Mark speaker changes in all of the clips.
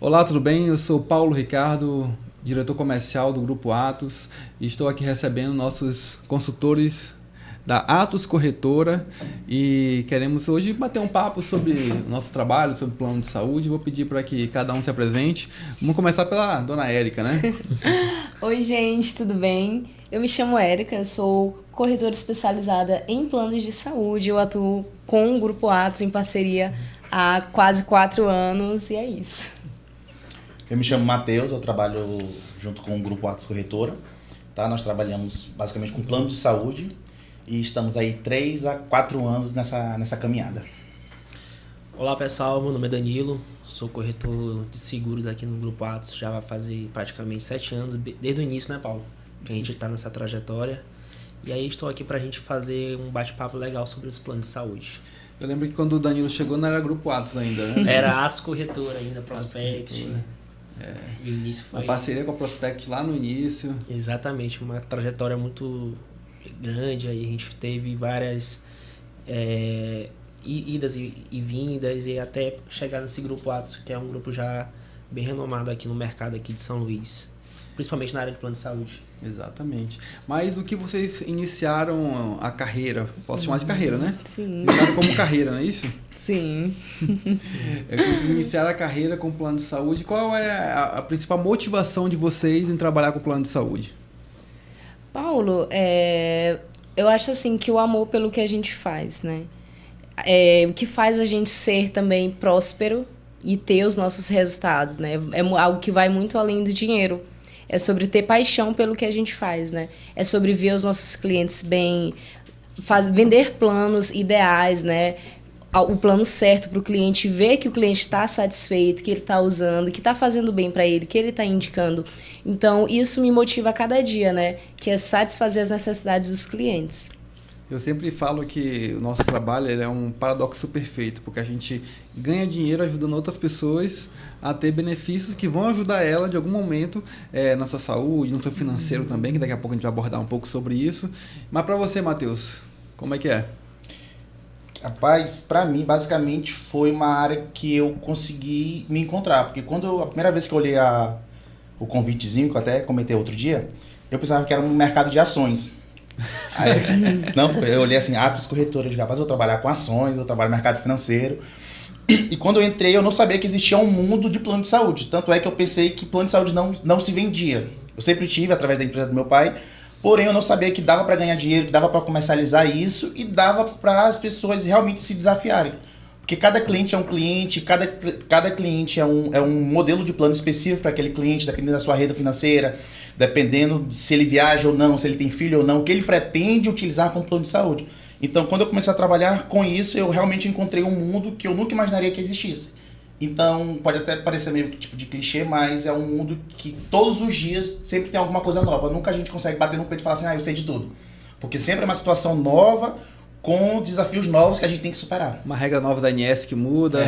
Speaker 1: Olá, tudo bem? Eu sou Paulo Ricardo, diretor comercial do Grupo Atos, e estou aqui recebendo nossos consultores da Atos Corretora e queremos hoje bater um papo sobre o nosso trabalho, sobre o plano de saúde. Vou pedir para que cada um se apresente. Vamos começar pela dona Érica, né?
Speaker 2: Oi, gente, tudo bem? Eu me chamo Érica, eu sou corretora especializada em planos de saúde. Eu atuo com o Grupo Atos em parceria há quase 4 anos e é isso.
Speaker 3: Eu me chamo Matheus, eu trabalho junto com o Grupo Atos Corretora. Tá? Nós trabalhamos basicamente com plano de saúde e estamos aí 3 a 4 anos nessa caminhada.
Speaker 4: Olá pessoal, meu nome é Danilo, sou corretor de seguros aqui no Grupo Atos, já vai fazer praticamente 7 anos, desde o início, né, Paulo? Que a gente está nessa trajetória. E aí estou aqui para a gente fazer um bate-papo legal sobre os planos de saúde.
Speaker 1: Eu lembro que quando o Danilo chegou não era Grupo Atos ainda, né?
Speaker 4: Era Atos Corretora ainda, Prospect. O início foi...
Speaker 1: Uma parceria com a Prospect lá no início.
Speaker 4: Exatamente, uma trajetória muito grande, aí a gente teve várias idas e vindas e até chegar nesse Grupo Atos, que é um grupo já bem renomado aqui no mercado aqui de São Luís, principalmente na área de plano de saúde.
Speaker 1: Exatamente. Mas do que vocês iniciaram a carreira, posso chamar de carreira, né?
Speaker 2: Sim.
Speaker 1: Iniciaram como carreira, não é isso?
Speaker 2: Sim.
Speaker 1: Quando vocês iniciaram a carreira com plano de saúde, qual é a principal motivação de vocês em trabalhar com plano de saúde?
Speaker 2: Paulo, eu acho assim que o amor pelo que a gente faz, né? O que faz a gente ser também próspero e ter os nossos resultados, né? É algo que vai muito além do dinheiro. É sobre ter paixão pelo que a gente faz, né? É sobre ver os nossos clientes bem, vender planos ideais, né? O plano certo para o cliente, ver que o cliente está satisfeito, que ele está usando, que está fazendo bem para ele, que ele está indicando. Então, isso me motiva a cada dia, né? Que é satisfazer as necessidades dos clientes.
Speaker 1: Eu sempre falo que o nosso trabalho ele é um paradoxo perfeito, porque a gente ganha dinheiro ajudando outras pessoas a ter benefícios que vão ajudar ela de algum momento na sua saúde, no seu financeiro também, que daqui a pouco a gente vai abordar um pouco sobre isso. Mas para você, Matheus, como é que é?
Speaker 3: Rapaz, pra mim, basicamente, foi uma área que eu consegui me encontrar. Porque a primeira vez que eu olhei o convitezinho, que eu até comentei outro dia, eu pensava que era um mercado de ações. Aí, não, eu olhei assim, Atos Corretora, eu digo, rapaz, eu vou trabalhar com ações, eu trabalho no mercado financeiro. E quando eu entrei, eu não sabia que existia um mundo de plano de saúde. Tanto é que eu pensei que plano de saúde não se vendia. Eu sempre tive, através da empresa do meu pai, porém eu não sabia que dava para ganhar dinheiro, que dava para comercializar isso e dava para as pessoas realmente se desafiarem. Porque cada cliente é um cliente, cada cliente é um modelo de plano específico para aquele cliente, dependendo da sua renda financeira, dependendo se ele viaja ou não, se ele tem filho ou não, o que ele pretende utilizar como plano de saúde. Então, quando eu comecei a trabalhar com isso, eu realmente encontrei um mundo que eu nunca imaginaria que existisse. Então, pode até parecer meio tipo de clichê, mas é um mundo que todos os dias sempre tem alguma coisa nova. Nunca a gente consegue bater no peito e falar assim, eu sei de tudo. Porque sempre é uma situação nova, com desafios novos que a gente tem que superar.
Speaker 1: Uma regra nova da ANS que muda,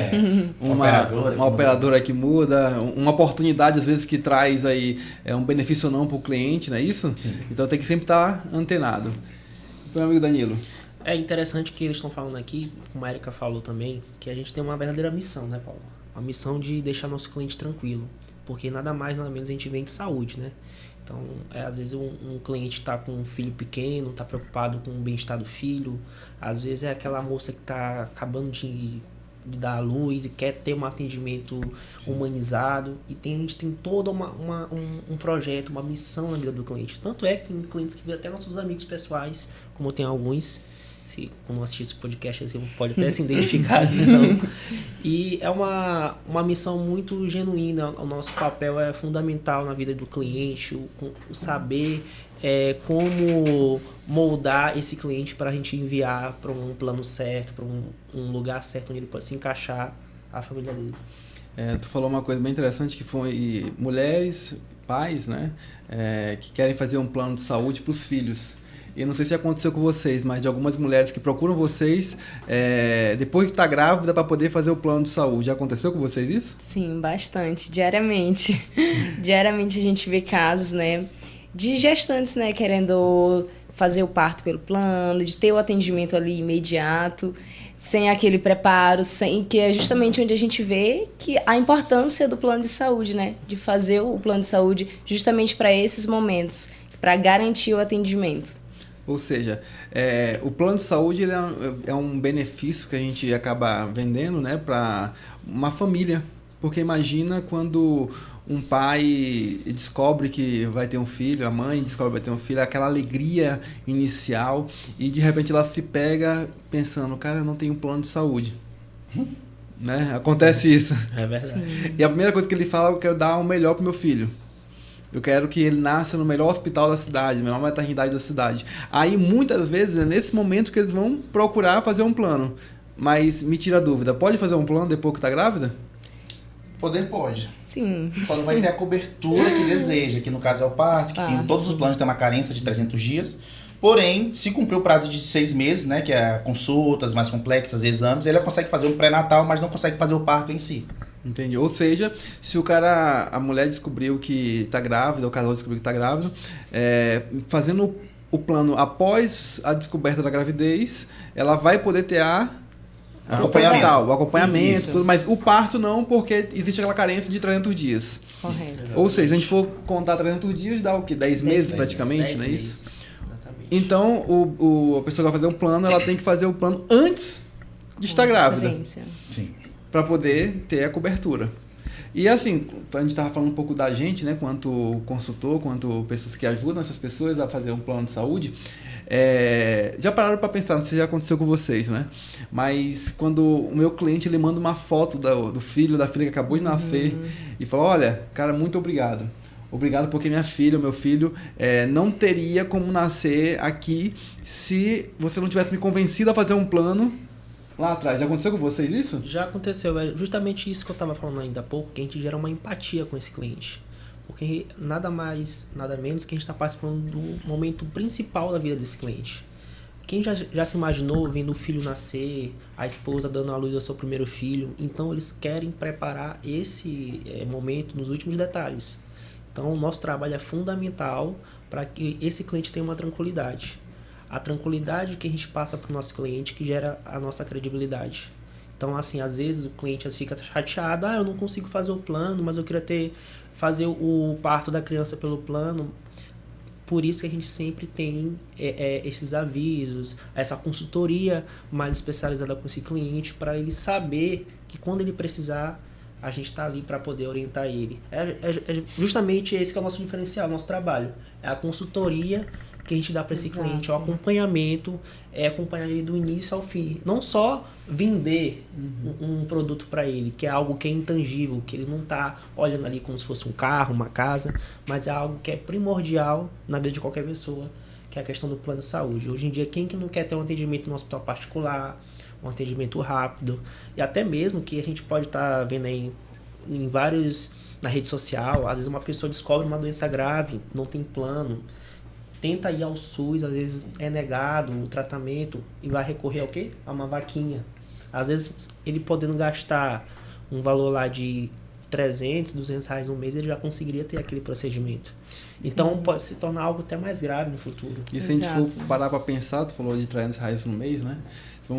Speaker 1: uma operadora que muda, uma oportunidade às vezes que traz aí um benefício ou não para o cliente, não é isso?
Speaker 3: Sim.
Speaker 1: Então tem que sempre estar antenado. Meu amigo Danilo.
Speaker 4: É interessante que eles estão falando aqui, como a Erika falou também, que a gente tem uma verdadeira missão, né, Paulo? Uma missão de deixar nosso cliente tranquilo, porque nada mais, nada menos a gente vende saúde, né? Então, às vezes um cliente está com um filho pequeno, está preocupado com o bem-estar do filho, às vezes é aquela moça que está acabando de dar à luz e quer ter um atendimento humanizado, e a gente tem todo um projeto, uma missão na vida do cliente. Tanto é que tem clientes que viram até nossos amigos pessoais, como tem alguns, quando assistir esse podcast, você pode até se identificar a visão. E é uma missão muito genuína. O nosso papel é fundamental na vida do cliente, o saber como moldar esse cliente para a gente enviar para um plano certo, para um lugar certo onde ele pode se encaixar a família dele.
Speaker 1: Tu falou uma coisa bem interessante que foi mulheres, pais, né, que querem fazer um plano de saúde para os filhos. E não sei se aconteceu com vocês, mas de algumas mulheres que procuram vocês depois de estar grávida para poder fazer o plano de saúde. Já aconteceu com vocês isso?
Speaker 2: Sim, bastante, diariamente. Diariamente a gente vê casos, né, de gestantes, né, querendo fazer o parto pelo plano, de ter o atendimento ali imediato. sem aquele preparo, sem que é justamente onde a gente vê que a importância do plano de saúde, né? De fazer o plano de saúde justamente para esses momentos, para garantir o atendimento.
Speaker 1: Ou seja, o plano de saúde ele é um benefício que a gente acaba vendendo, né, para uma família. Porque imagina quando um pai descobre que vai ter um filho, a mãe descobre que vai ter um filho, aquela alegria inicial, e de repente ela se pega pensando, cara, eu não tenho plano de saúde. Né? Acontece isso.
Speaker 4: É verdade.
Speaker 2: Sim.
Speaker 1: E a primeira coisa que ele fala, eu quero dar o melhor pro meu filho. Eu quero que ele nasça no melhor hospital da cidade, na melhor maternidade da cidade. Aí, muitas vezes, é nesse momento que eles vão procurar fazer um plano. Mas me tira a dúvida, pode fazer um plano depois que tá grávida?
Speaker 3: Poder pode.
Speaker 2: Sim.
Speaker 3: Só não vai ter a cobertura que deseja, que no caso é o parto, que tem todos os planos têm uma carência de 300 dias. Porém, se cumprir o prazo de 6 meses, né, que é consultas mais complexas, exames, ele consegue fazer um pré-natal, mas não consegue fazer o parto em si.
Speaker 1: Entendi. Ou seja, se a mulher descobriu que tá grávida, o casal descobriu que tá grávido, fazendo o plano após a descoberta da gravidez, ela vai poder ter o acompanhamento, tudo, mas o parto não, porque existe aquela carência de 300 dias.
Speaker 2: Correto.
Speaker 4: Exatamente.
Speaker 1: Ou seja, se a gente for contar 300 dias, dá o quê? 10 meses praticamente,
Speaker 4: 10
Speaker 1: não é isso?
Speaker 4: meses. Exatamente.
Speaker 1: Então, a pessoa que vai fazer um plano, ela tem que fazer o plano antes de estar grávida,
Speaker 2: Excelência.
Speaker 3: Sim.
Speaker 1: para poder ter a cobertura. E assim, a gente estava falando um pouco da gente, né, quanto consultor, quanto pessoas que ajudam essas pessoas a fazer um plano de saúde. Já pararam para pensar, não sei se já aconteceu com vocês, né? Mas quando o meu cliente ele manda uma foto do filho, da filha que acabou de nascer e fala, olha, cara, muito obrigado. Obrigado porque minha filha, meu filho, não teria como nascer aqui se você não tivesse me convencido a fazer um plano lá atrás. Já aconteceu com vocês isso?
Speaker 4: Já aconteceu, é justamente isso que eu estava falando ainda há pouco, que a gente gera uma empatia com esse cliente. Porque nada mais, nada menos que a gente está participando do momento principal da vida desse cliente. Quem já se imaginou vendo o filho nascer, a esposa dando à luz ao seu primeiro filho? Então eles querem preparar esse momento nos últimos detalhes. Então o nosso trabalho é fundamental para que esse cliente tenha uma tranquilidade. A tranquilidade que a gente passa para o nosso cliente que gera a nossa credibilidade. Então, assim, às vezes o cliente fica chateado, eu não consigo fazer o plano, mas eu queria fazer o parto da criança pelo plano. Por isso que a gente sempre tem esses avisos, essa consultoria mais especializada com esse cliente, para ele saber que quando ele precisar, a gente está ali para poder orientar ele. É justamente esse que é o nosso diferencial, nosso trabalho. É a consultoria que a gente dá para esse cliente, o acompanhamento, acompanhar ele do início ao fim. Não só vender um produto para ele, que é algo que é intangível, que ele não está olhando ali como se fosse um carro, uma casa, mas é algo que é primordial na vida de qualquer pessoa, que é a questão do plano de saúde. Hoje em dia, quem que não quer ter um atendimento no hospital particular, um atendimento rápido, e até mesmo que a gente pode estar vendo aí em vários, na rede social, às vezes uma pessoa descobre uma doença grave, não tem plano, tenta ir ao SUS, às vezes é negado o tratamento e vai recorrer ao quê? A uma vaquinha. Às vezes ele podendo gastar um valor lá de 300, 200 reais no mês, ele já conseguiria ter aquele procedimento. Sim. Então pode se tornar algo até mais grave no futuro.
Speaker 1: E se a gente for parar para pensar, tu falou de 300 reais no mês, né?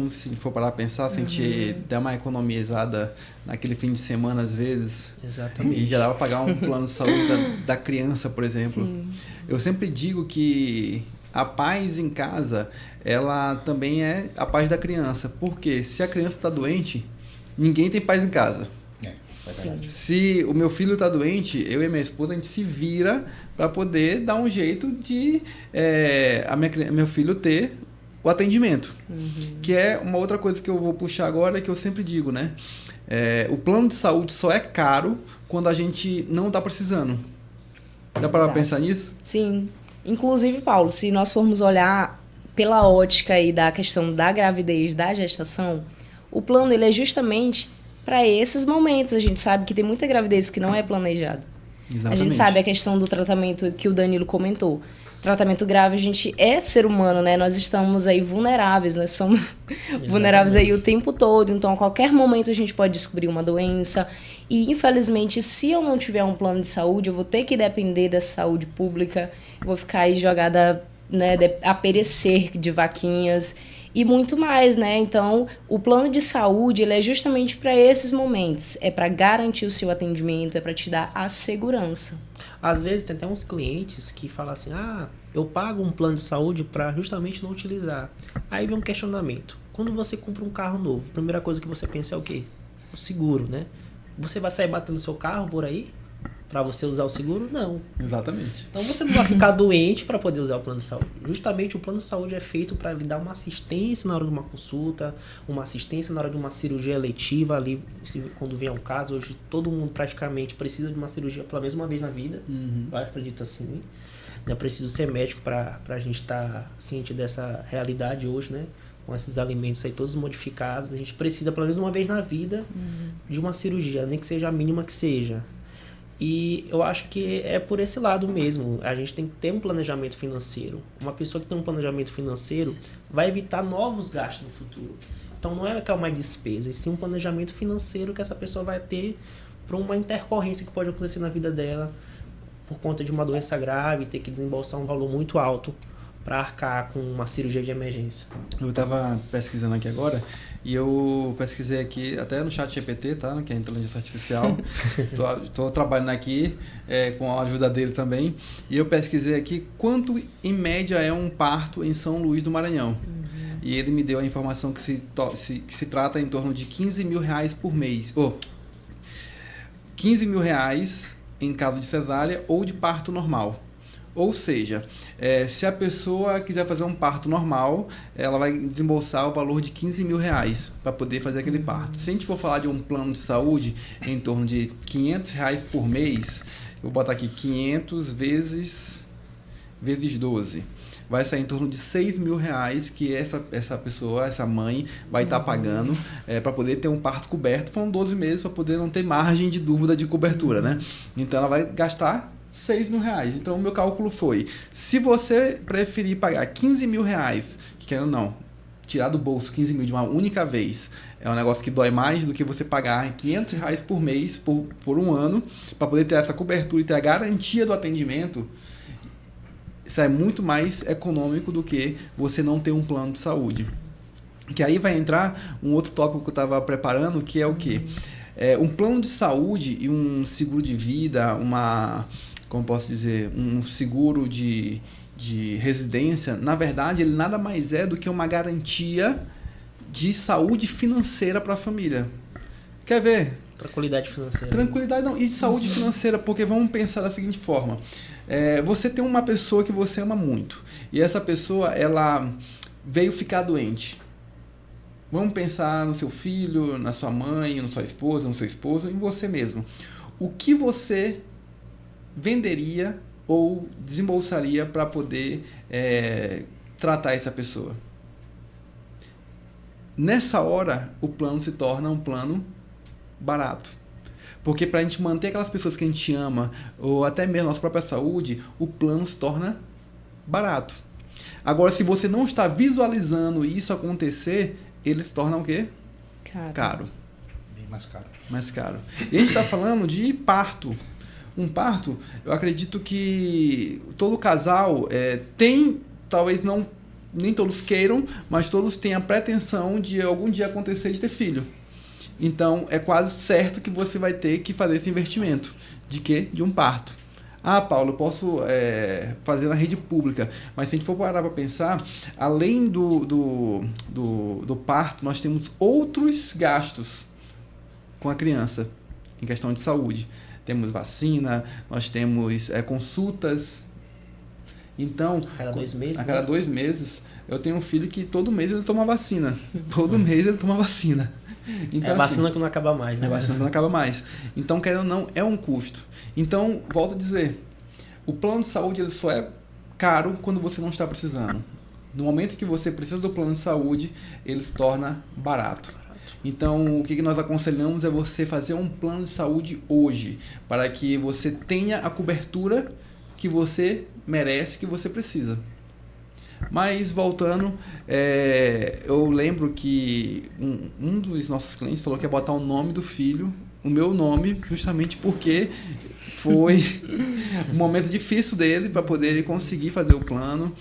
Speaker 1: Se for parar para pensar, se a gente der uma economizada naquele fim de semana, às vezes,
Speaker 4: exatamente,
Speaker 1: e já dá para pagar um plano de saúde da criança, por exemplo.
Speaker 2: Sim.
Speaker 1: Eu sempre digo que a paz em casa, ela também é a paz da criança. Porque se a criança está doente, ninguém tem paz em casa. Se o meu filho está doente, eu e a minha esposa, a gente se vira para poder dar um jeito de meu filho ter o atendimento. Que é uma outra coisa que eu vou puxar agora, que eu sempre digo, né? O plano de saúde só é caro quando a gente não está precisando. Dá para pensar nisso?
Speaker 2: Sim. Inclusive, Paulo, se nós formos olhar pela ótica aí da questão da gravidez, da gestação, o plano ele é justamente para esses momentos. A gente sabe que tem muita gravidez que não é planejada. Exatamente. A gente sabe a questão do tratamento que o Danilo comentou. Tratamento grave, a gente é ser humano, né? Nós estamos aí vulneráveis, nós somos vulneráveis aí o tempo todo. Então, a qualquer momento a gente pode descobrir uma doença. E, infelizmente, se eu não tiver um plano de saúde, eu vou ter que depender da saúde pública. Eu vou ficar aí jogada, né, a perecer de vaquinhas. e muito mais, né? Então, o plano de saúde, ele é justamente para esses momentos, é para garantir o seu atendimento, é para te dar a segurança.
Speaker 4: Às vezes tem até uns clientes que falam assim, eu pago um plano de saúde para justamente não utilizar. Aí vem um questionamento. Quando você compra um carro novo, a primeira coisa que você pensa é o quê? O seguro, né? Você vai sair batendo seu carro por aí para você usar o seguro? Não.
Speaker 1: Exatamente.
Speaker 4: Então você não vai ficar doente para poder usar o plano de saúde. Justamente o plano de saúde é feito para lhe dar uma assistência na hora de uma consulta, uma assistência na hora de uma cirurgia eletiva ali, quando vem um caso. Hoje todo mundo praticamente precisa de uma cirurgia pela mesma vez na vida. Eu acredito assim. É preciso ser médico para a gente estar ciente dessa realidade hoje, né? Com esses alimentos aí todos modificados. A gente precisa pelo menos uma vez na vida de uma cirurgia, nem que seja a mínima que seja. E eu acho que é por esse lado mesmo. A gente tem que ter um planejamento financeiro. Uma pessoa que tem um planejamento financeiro vai evitar novos gastos no futuro. Então não é que é uma despesa, e sim um planejamento financeiro que essa pessoa vai ter para uma intercorrência que pode acontecer na vida dela por conta de uma doença grave, ter que desembolsar um valor muito alto para arcar com uma cirurgia de emergência.
Speaker 1: Eu estava pesquisando aqui agora e eu pesquisei aqui até no chat GPT, tá? Que é a inteligência artificial. Tô trabalhando aqui com a ajuda dele também. E eu pesquisei aqui quanto em média é um parto em São Luís do Maranhão. E ele me deu a informação que se trata em torno de R$15 mil por mês. R$15 mil em caso de cesárea ou de parto normal. Ou seja, se a pessoa quiser fazer um parto normal, ela vai desembolsar o valor de R$15 mil para poder fazer aquele parto. Se a gente for falar de um plano de saúde em torno de R$500 por mês, eu vou botar aqui 500 vezes 12. Vai sair em torno de R$6 mil que essa pessoa, essa mãe, vai estar pagando para poder ter um parto coberto. Foram 12 meses para poder não ter margem de dúvida de cobertura, né? Então ela vai gastar R$6 mil. Então o meu cálculo foi, se você preferir pagar R$15 mil, que querendo ou não, tirar do bolso 15 mil de uma única vez, é um negócio que dói mais do que você pagar R$500 por mês por um ano, para poder ter essa cobertura e ter a garantia do atendimento. Isso é muito mais econômico do que você não ter um plano de saúde. Que aí vai entrar um outro tópico que eu estava preparando, que é o quê? Um plano de saúde e um seguro de vida, como posso dizer, um seguro de residência, na verdade, ele nada mais é do que uma garantia de saúde financeira para a família. Quer ver?
Speaker 4: Tranquilidade financeira.
Speaker 1: Tranquilidade não, e de saúde financeira, porque vamos pensar da seguinte forma. Você tem uma pessoa que você ama muito, e essa pessoa, ela veio ficar doente. Vamos pensar no seu filho, na sua mãe, na sua esposa, no seu esposo, em você mesmo. O que você venderia ou desembolsaria para poder tratar essa pessoa? Nessa hora, o plano se torna um plano barato. Porque para a gente manter aquelas pessoas que a gente ama, ou até mesmo a nossa própria saúde, o plano se torna barato. Agora, se você não está visualizando isso acontecer, ele se torna o quê? Caro.
Speaker 3: Bem mais caro.
Speaker 1: Mais caro. E a gente está falando de parto. Um parto, eu acredito que todo casal tem, talvez não, nem todos queiram, mas todos têm a pretensão de algum dia acontecer de ter filho. Então, é quase certo que você vai ter que fazer esse investimento. De quê? De um parto. Paulo, eu posso fazer na rede pública. Mas se a gente for parar para pensar, além do parto, nós temos outros gastos com a criança, em questão de saúde. Temos vacina, nós temos consultas. Então,
Speaker 4: A cada 2 meses?
Speaker 1: A cada 2 meses. Eu tenho um filho que todo mês ele toma vacina. Todo mês ele toma vacina. Então,
Speaker 4: vacina que não acaba mais, né?
Speaker 1: É vacina que não acaba mais. Então, querendo ou não, é um custo. Então, volto a dizer, o plano de saúde ele só é caro quando você não está precisando. No momento que você precisa do plano de saúde, ele se torna barato. Então, o que nós aconselhamos é você fazer um plano de saúde hoje, para que você tenha a cobertura que você merece, que você precisa. Mas, voltando, eu lembro que um dos nossos clientes falou que ia botar o nome do filho, o meu nome, justamente porque foi um momento difícil dele para poder ele conseguir fazer o plano,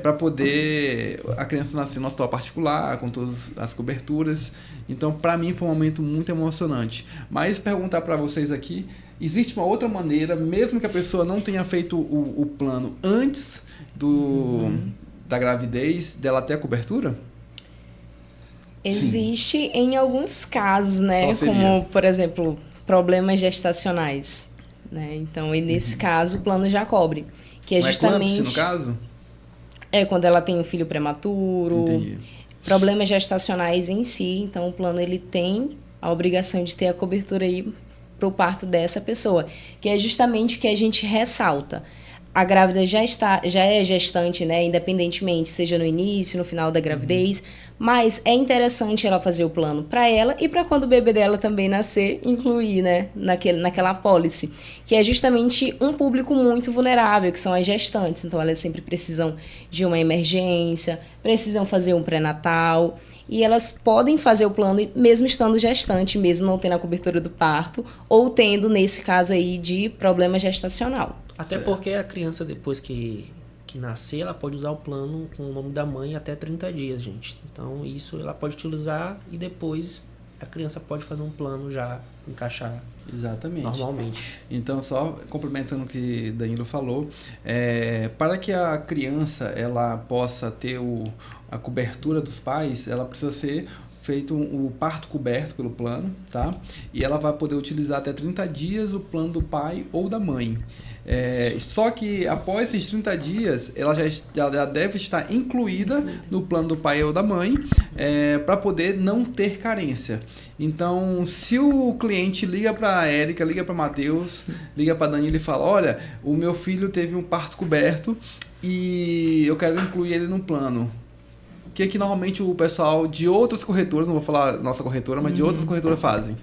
Speaker 1: para poder a criança nascer no hospital particular, com todas as coberturas. Então, para mim, foi um momento muito emocionante. Mas perguntar para vocês aqui, existe uma outra maneira, mesmo que a pessoa não tenha feito o plano antes da gravidez, dela ter a cobertura?
Speaker 2: Existe em alguns casos, né?
Speaker 1: Qual seria?
Speaker 2: Como, por exemplo, problemas gestacionais, né? Então, e nesse caso, o plano já cobre. Que é
Speaker 1: Uma eclâmpsia,
Speaker 2: justamente...
Speaker 1: no caso?
Speaker 2: É quando ela tem um filho prematuro,
Speaker 1: Entendi.
Speaker 2: problemas gestacionais em si. Então, o plano ele tem a obrigação de ter a cobertura aí para o parto dessa pessoa, que é justamente o que a gente ressalta. A grávida já é gestante, né, independentemente, seja no início, no final da gravidez, mas é interessante ela fazer o plano para ela e para quando o bebê dela também nascer, incluir, né, naquela apólice, que é justamente um público muito vulnerável, que são as gestantes. Então, elas sempre precisam de uma emergência, precisam fazer um pré-natal, e elas podem fazer o plano mesmo estando gestante, mesmo não tendo a cobertura do parto, ou tendo, nesse caso aí, de problema gestacional.
Speaker 4: Até
Speaker 1: Certo.
Speaker 4: porque a criança, depois que nascer, ela pode usar o plano com o nome da mãe até 30 dias, gente. Então, isso ela pode utilizar e depois a criança pode fazer um plano já, encaixar
Speaker 1: Exatamente.
Speaker 4: normalmente.
Speaker 1: Então, só complementando o que Danilo falou, para que a criança ela possa ter a cobertura dos pais, ela precisa ser feito o parto coberto pelo plano, tá? E ela vai poder utilizar até 30 dias o plano do pai ou da mãe. Só que após esses 30 dias, ela já deve estar incluída no plano do pai ou da mãe, para poder não ter carência. Então, se o cliente liga para a Érica, liga para Matheus, liga para Danilo e fala: olha, o meu filho teve um parto coberto e eu quero incluir ele no plano. O que normalmente o pessoal de outras corretoras, não vou falar nossa corretora, mas de outras corretoras fazem?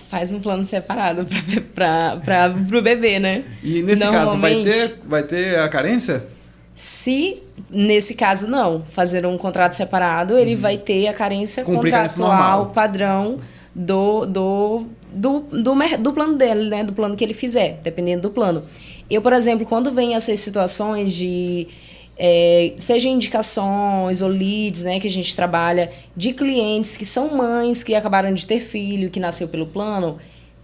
Speaker 2: Faz um plano separado para o bebê, né?
Speaker 1: E nesse caso, vai ter a carência?
Speaker 2: Se, nesse caso, não, fazer um contrato separado, ele vai ter a carência
Speaker 1: Cumprir a carência
Speaker 2: contratual
Speaker 1: normal.
Speaker 2: padrão do plano dele, né? Do plano que ele fizer, dependendo do plano. Eu, por exemplo, quando vem essas situações de... seja indicações ou leads, né, que a gente trabalha, de clientes que são mães que acabaram de ter filho, que nasceu pelo plano,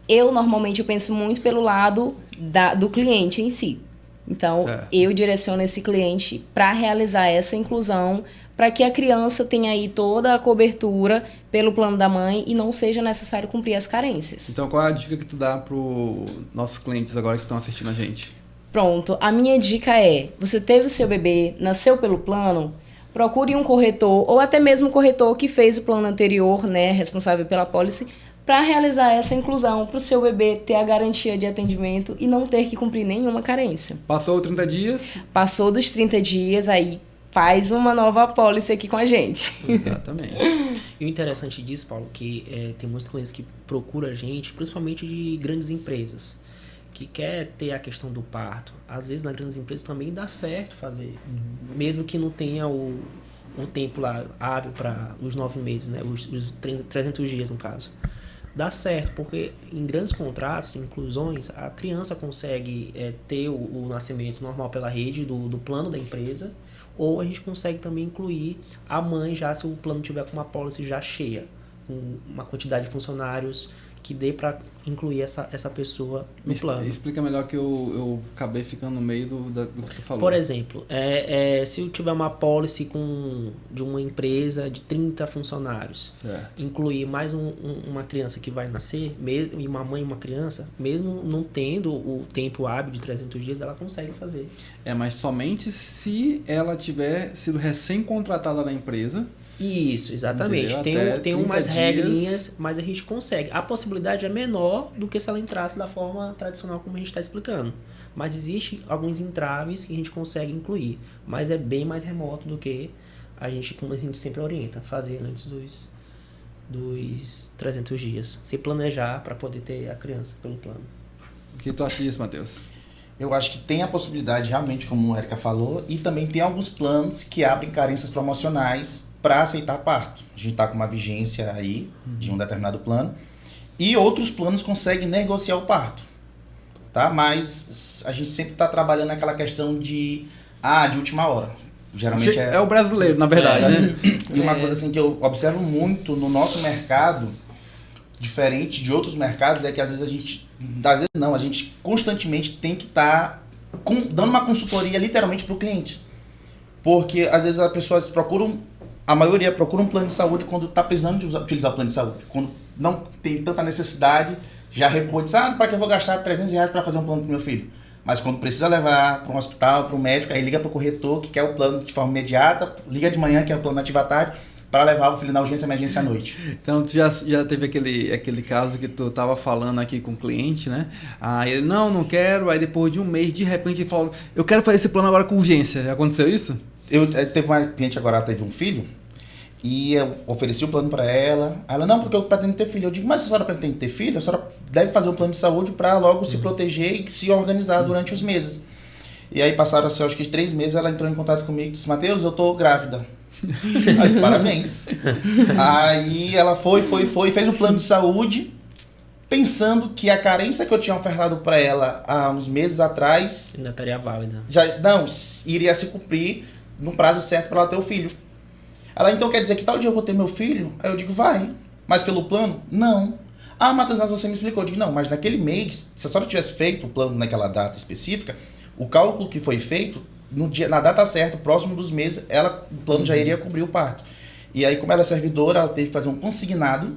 Speaker 2: eu penso muito pelo lado do cliente em si. Então,
Speaker 1: Certo.
Speaker 2: eu direciono esse cliente para realizar essa inclusão, para que a criança tenha aí toda a cobertura pelo plano da mãe e não seja necessário cumprir as carências.
Speaker 1: Então, qual é a dica que tu dá para os nossos clientes agora que estão assistindo a gente?
Speaker 2: Pronto, a minha dica é, você teve o seu bebê, nasceu pelo plano, procure um corretor ou até mesmo o corretor que fez o plano anterior, né, responsável pela apólice, para realizar essa inclusão, para o seu bebê ter a garantia de atendimento e não ter que cumprir nenhuma carência.
Speaker 1: Passou 30 dias?
Speaker 2: Passou dos 30 dias, aí faz uma nova apólice aqui com a gente.
Speaker 1: Exatamente.
Speaker 4: E o interessante disso, Paulo, que tem muitos clientes que procuram a gente, principalmente de grandes empresas, que quer ter a questão do parto. Às vezes, nas grandes empresas também dá certo fazer, mesmo que não tenha o tempo lá hábil para os 9 meses, né? Os 300 dias, no caso. Dá certo, porque em grandes contratos, inclusões, a criança consegue ter o nascimento normal pela rede do plano da empresa, ou a gente consegue também incluir a mãe já se o plano tiver com uma pólice já cheia, com uma quantidade de funcionários que dê para incluir essa pessoa no plano.
Speaker 1: Explica melhor que eu acabei ficando no meio do que tu falou.
Speaker 4: Por exemplo, se eu tiver uma policy de uma empresa de 30 funcionários,
Speaker 1: Certo.
Speaker 4: incluir mais uma criança que vai nascer, mesmo, e uma mãe e uma criança, mesmo não tendo o tempo hábil de 300 dias, ela consegue fazer.
Speaker 1: Mas somente se ela tiver sido recém-contratada na empresa.
Speaker 4: Isso, exatamente.
Speaker 1: Entendeu?
Speaker 4: Tem
Speaker 1: Até
Speaker 4: umas
Speaker 1: 30
Speaker 4: regrinhas, mas a gente consegue. A possibilidade é menor do que se ela entrasse da forma tradicional como a gente está explicando. Mas existe alguns entraves que a gente consegue incluir. Mas é bem mais remoto do que como a gente sempre orienta, fazer antes dos 300 dias. Se planejar para poder ter a criança pelo plano.
Speaker 1: O que tu acha disso, Matheus?
Speaker 3: Eu acho que tem a possibilidade, realmente, como a Érica falou, e também tem alguns planos que abrem carências promocionais para aceitar parto. A gente está com uma vigência aí de um determinado plano E outros planos conseguem negociar o parto, tá? Mas a gente sempre está trabalhando naquela questão de última hora. Geralmente
Speaker 1: é o brasileiro, na verdade, né?
Speaker 3: E uma coisa assim que eu observo muito no nosso mercado, diferente de outros mercados, é que às vezes a gente constantemente tem que estar dando uma consultoria literalmente para o cliente. Porque às vezes as pessoas a maioria procura um plano de saúde quando está precisando de utilizar o plano de saúde. Quando não tem tanta necessidade, já recua e diz, para que eu vou gastar R$300 para fazer um plano para meu filho? Mas quando precisa levar para um hospital, para um médico, aí liga para o corretor que quer o plano de forma imediata, liga de manhã, que é o plano ativo à tarde, para levar o filho na urgência e emergência à noite.
Speaker 1: Então, tu já teve aquele caso que tu estava falando aqui com o cliente, né? Ele, não quero, aí depois de um mês, de repente ele falou, eu quero fazer esse plano agora com urgência. Já aconteceu isso?
Speaker 3: Teve uma cliente agora, teve um filho, e eu ofereci o plano para ela. Ela, não, porque eu pretendo ter filho. Eu digo, mas se a senhora pretende ter filho, a senhora deve fazer um plano de saúde para logo se proteger e se organizar durante os meses. E aí passaram, assim, acho que 3 meses, ela entrou em contato comigo e disse, Matheus, eu tô grávida. Aí disse, parabéns. Aí ela foi, fez um plano de saúde, pensando que a carência que eu tinha ofertado para ela há uns meses atrás...
Speaker 4: Ainda estaria válida.
Speaker 3: Iria se cumprir no prazo certo para ela ter o filho. Ela, então quer dizer que tal dia eu vou ter meu filho? Aí eu digo, vai. Mas pelo plano? Não. Matheus, mas você me explicou. Eu digo, não, mas naquele mês, se a senhora tivesse feito o plano naquela data específica, o cálculo que foi feito, na data certa, próximo dos meses, o plano já iria cobrir o parto. E aí, como ela é servidora, ela teve que fazer um consignado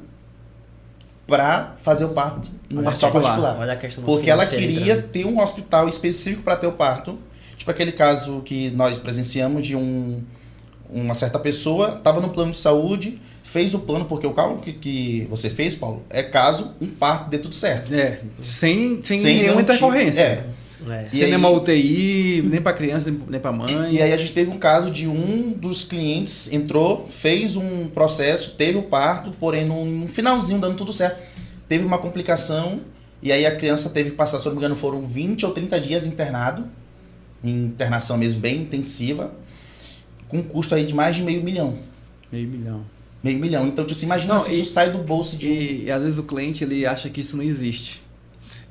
Speaker 3: para fazer o parto num hospital particular.
Speaker 4: Olha a questão
Speaker 3: porque ela queria ter um hospital específico para ter o parto. Tipo aquele caso que nós presenciamos de uma certa pessoa, estava no plano de saúde, fez o plano, porque o cálculo que você fez, Paulo, é caso um parto dê tudo certo.
Speaker 1: Sem nenhuma intercorrência. Sem nenhuma UTI, nem para criança, nem para mãe.
Speaker 3: E aí a gente teve um caso de um dos clientes, entrou, fez um processo, teve o parto, porém no finalzinho, dando tudo certo, teve uma complicação, e aí a criança teve que passar, se não me engano, foram 20 ou 30 dias internado, em internação mesmo, bem intensiva, com um custo aí de mais de R$500 mil. R$500 mil. Então, você imagina se isso sai do bolso de...
Speaker 1: E às vezes o cliente ele acha que isso não existe.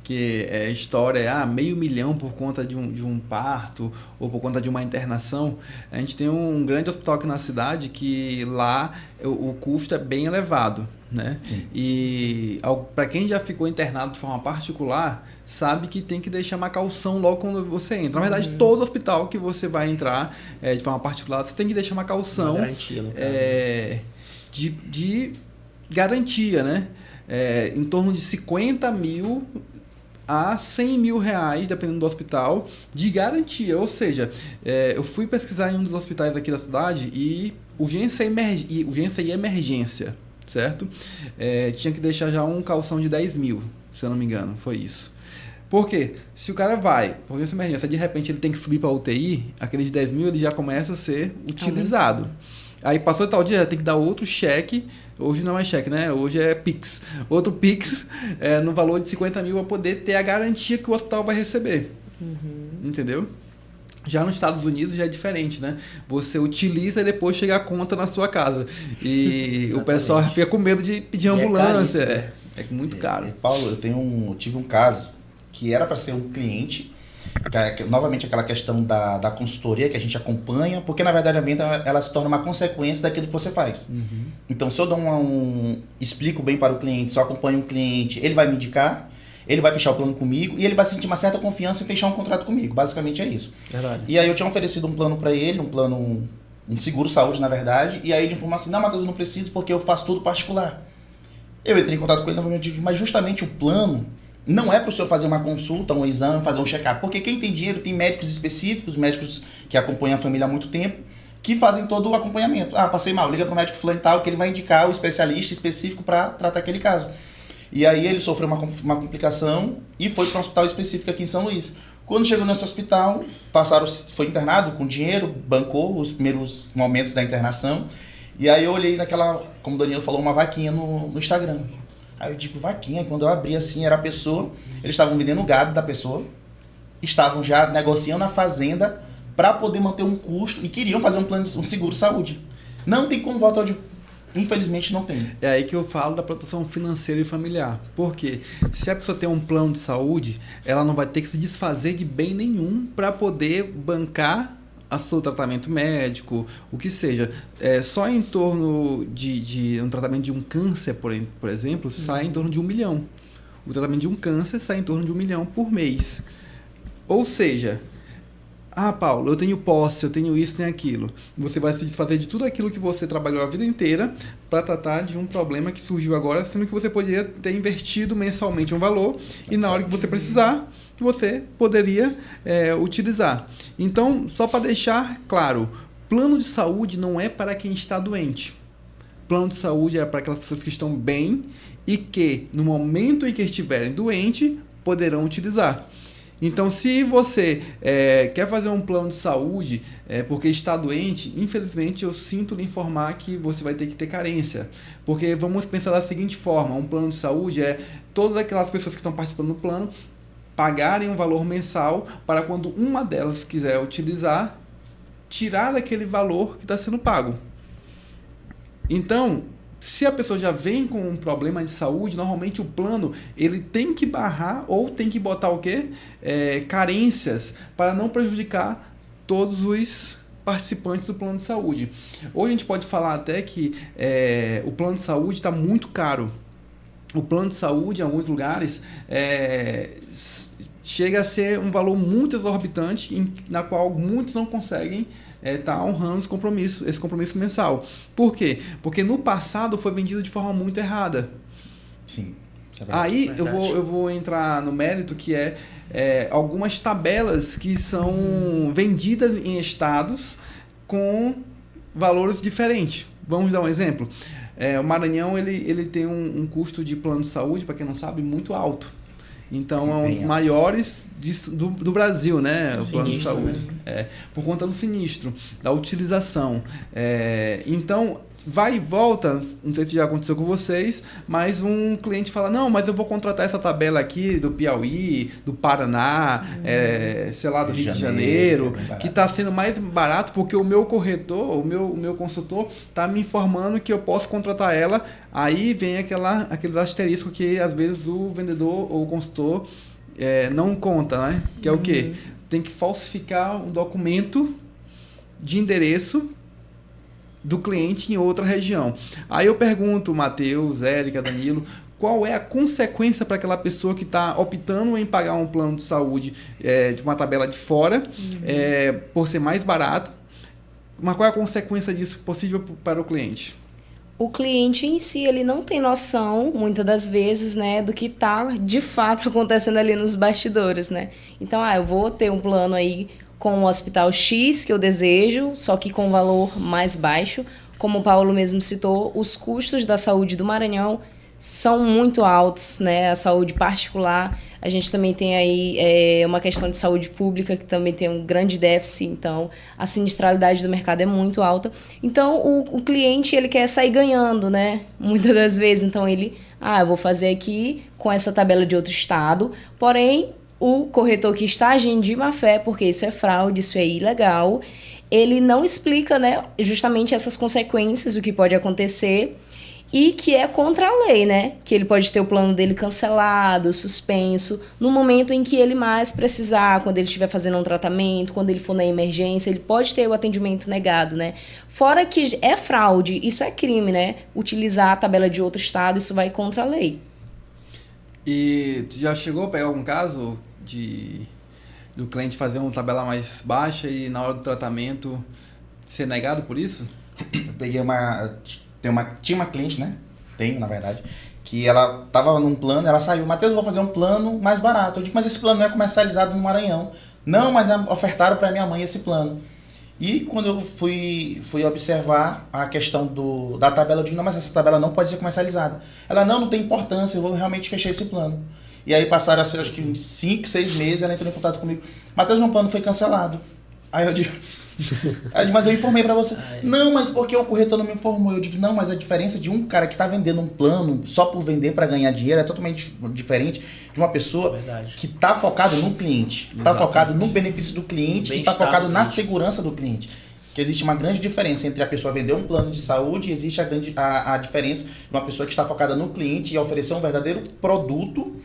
Speaker 1: Que a história é R$500 mil por conta de um parto ou por conta de uma internação. A gente tem um grande hospital aqui na cidade que lá o custo é bem elevado, né?
Speaker 3: Sim.
Speaker 1: E para quem já ficou internado de forma particular, sabe que tem que deixar uma caução logo quando você entra. Na verdade, todo hospital que você vai entrar de forma particular, você tem que deixar uma caução,
Speaker 4: uma garantia, no caso,
Speaker 1: de garantia, né? Em torno de 50 mil a 100 mil reais, dependendo do hospital, de garantia. Ou seja, eu fui pesquisar em um dos hospitais aqui da cidade e urgência e emergência, certo? Tinha que deixar já um calção de 10 mil, se eu não me engano, foi isso. Por quê? Se o cara vai por urgência e emergência, de repente ele tem que subir para a UTI, aqueles 10 mil ele já começa a ser utilizado. Aí passou tal dia, tem que dar outro cheque. Hoje não é cheque, né? Hoje é Pix. Outro Pix no valor de 50 mil para poder ter a garantia que o hospital vai receber. Entendeu? Já nos Estados Unidos já é diferente, né? Você utiliza e depois chega a conta na sua casa. E o pessoal fica com medo de pedir ambulância. É muito caro.
Speaker 3: Paulo, eu tive um caso que era para ser um cliente, novamente aquela questão da consultoria que a gente acompanha, porque na verdade a venda ela se torna uma consequência daquilo que você faz. Então se eu dou explico bem para o cliente, se eu acompanho um cliente, ele vai me indicar, ele vai fechar o plano comigo e ele vai sentir uma certa confiança em fechar um contrato comigo. Basicamente é isso.
Speaker 1: Verdade.
Speaker 3: E aí eu tinha oferecido um plano para ele, um seguro-saúde na verdade, e aí ele falou assim, não, Matheus, eu não preciso porque eu faço tudo particular. Eu entrei em contato com ele novamente, mas justamente o plano não é para o senhor fazer uma consulta, um exame, fazer um check-up, porque quem tem dinheiro tem médicos específicos, médicos que acompanham a família há muito tempo, que fazem todo o acompanhamento. Passei mal, liga para o médico fulano e tal, que ele vai indicar o especialista específico para tratar aquele caso. E aí ele sofreu uma complicação e foi para um hospital específico aqui em São Luís. Quando chegou nesse hospital, foi internado com dinheiro, bancou os primeiros momentos da internação, e aí eu olhei como o Danilo falou, uma vaquinha no Instagram. Aí eu digo, vaquinha, quando eu abri assim, era a pessoa, eles estavam vendendo o gado da pessoa, estavam já negociando na fazenda para poder manter um custo e queriam fazer um plano, um seguro-saúde. Não tem como voltar, eu digo, infelizmente não tem.
Speaker 1: É aí que eu falo da proteção financeira e familiar. Por quê? Se a pessoa tem um plano de saúde, ela não vai ter que se desfazer de bem nenhum para poder bancar o seu tratamento médico, o que seja. Só em torno de um tratamento de um câncer, por exemplo, sai em torno de 1 milhão. O tratamento de um câncer sai em torno de 1 milhão por mês. Ou seja, Paulo, eu tenho posse, eu tenho isso, tenho aquilo. Você vai se desfazer de tudo aquilo que você trabalhou a vida inteira para tratar de um problema que surgiu agora, sendo que você poderia ter invertido mensalmente um valor e na hora que você precisar, você poderia utilizar. Então, só para deixar claro, plano de saúde não é para quem está doente. Plano de saúde é para aquelas pessoas que estão bem e que, no momento em que estiverem doentes, poderão utilizar. Então, se você quer fazer um plano de saúde porque está doente, infelizmente eu sinto lhe informar que você vai ter que ter carência. Porque vamos pensar da seguinte forma, um plano de saúde é todas aquelas pessoas que estão participando do plano pagarem um valor mensal para quando uma delas quiser utilizar, tirar daquele valor que está sendo pago. Então, se a pessoa já vem com um problema de saúde, normalmente o plano ele tem que barrar ou tem que botar o quê? Carências para não prejudicar todos os participantes do plano de saúde. Hoje a gente pode falar até que o plano de saúde está muito caro. O plano de saúde, em alguns lugares, chega a ser um valor muito exorbitante, na qual muitos não conseguem estar honrando esse compromisso mensal. Por quê? Porque no passado foi vendido de forma muito errada.
Speaker 3: Sim.
Speaker 1: Aí eu vou entrar no mérito que algumas tabelas que são vendidas em estados com valores diferentes. Vamos dar um exemplo. O Maranhão ele tem um custo de plano de saúde, para quem não sabe, muito alto. Então, é um dos maiores do Brasil, né? O plano de saúde. Por conta do sinistro, da utilização. Então, vai e volta, não sei se já aconteceu com vocês, mas um cliente fala, não, mas eu vou contratar essa tabela aqui do Piauí, do Paraná, sei lá, do Rio de Janeiro, que está sendo mais barato porque o meu corretor, o meu consultor está me informando que eu posso contratar ela. Aí vem aquele asterisco que às vezes o vendedor ou o consultor não conta, né? Que é o quê? Tem que falsificar um documento de endereço do cliente em outra região. Aí eu pergunto, Matheus, Érica, Danilo, qual é a consequência para aquela pessoa que está optando em pagar um plano de saúde de uma tabela de fora, por ser mais barato, mas qual é a consequência disso possível para o cliente?
Speaker 2: O cliente em si, ele não tem noção, muitas das vezes, né, do que está de fato acontecendo ali nos bastidores, né? Então, eu vou ter um plano aí com o hospital X que eu desejo, só que com valor mais baixo. Como o Paulo mesmo citou, os custos da saúde do Maranhão são muito altos, né? A saúde particular, a gente também tem aí uma questão de saúde pública que também tem um grande déficit, então a sinistralidade do mercado é muito alta. Então o cliente ele quer sair ganhando, né? Muitas das vezes, então ele, eu vou fazer aqui com essa tabela de outro estado, porém o corretor que está agindo de má fé, porque isso é fraude, isso é ilegal, ele não explica, né, justamente essas consequências, o que pode acontecer, e que é contra a lei, né? Que ele pode ter o plano dele cancelado, suspenso, no momento em que ele mais precisar, quando ele estiver fazendo um tratamento, quando ele for na emergência, ele pode ter o atendimento negado, né? Fora que é fraude, isso é crime, né? Utilizar a tabela de outro estado, isso vai contra a lei.
Speaker 1: E tu já chegou a pegar algum caso do cliente fazer uma tabela mais baixa e na hora do tratamento ser negado por isso?
Speaker 3: Eu peguei tinha uma cliente, né? Tenho, na verdade, que ela tava num plano, ela saiu, Matheus, eu vou fazer um plano mais barato. Eu digo, mas esse plano não é comercializado no Maranhão. Não, mas ofertaram para minha mãe esse plano. E quando eu fui observar a questão da tabela, eu digo, não, mas essa tabela não pode ser comercializada. Ela, não tem importância, eu vou realmente fechar esse plano. E aí passaram, acho que uns 5, 6 meses, ela entrou em contato comigo. Matheus, meu plano foi cancelado. Aí eu digo, mas eu informei pra você. Não, mas porque o corretor não me informou? Eu digo, não, mas a diferença de um cara que tá vendendo um plano só por vender para ganhar dinheiro é totalmente diferente de uma pessoa que tá focado no cliente, tá focado no benefício do cliente e tá focado na segurança do cliente. que existe uma grande diferença entre a pessoa vender um plano de saúde e existe a diferença de uma pessoa que está focada no cliente e oferecer um verdadeiro produto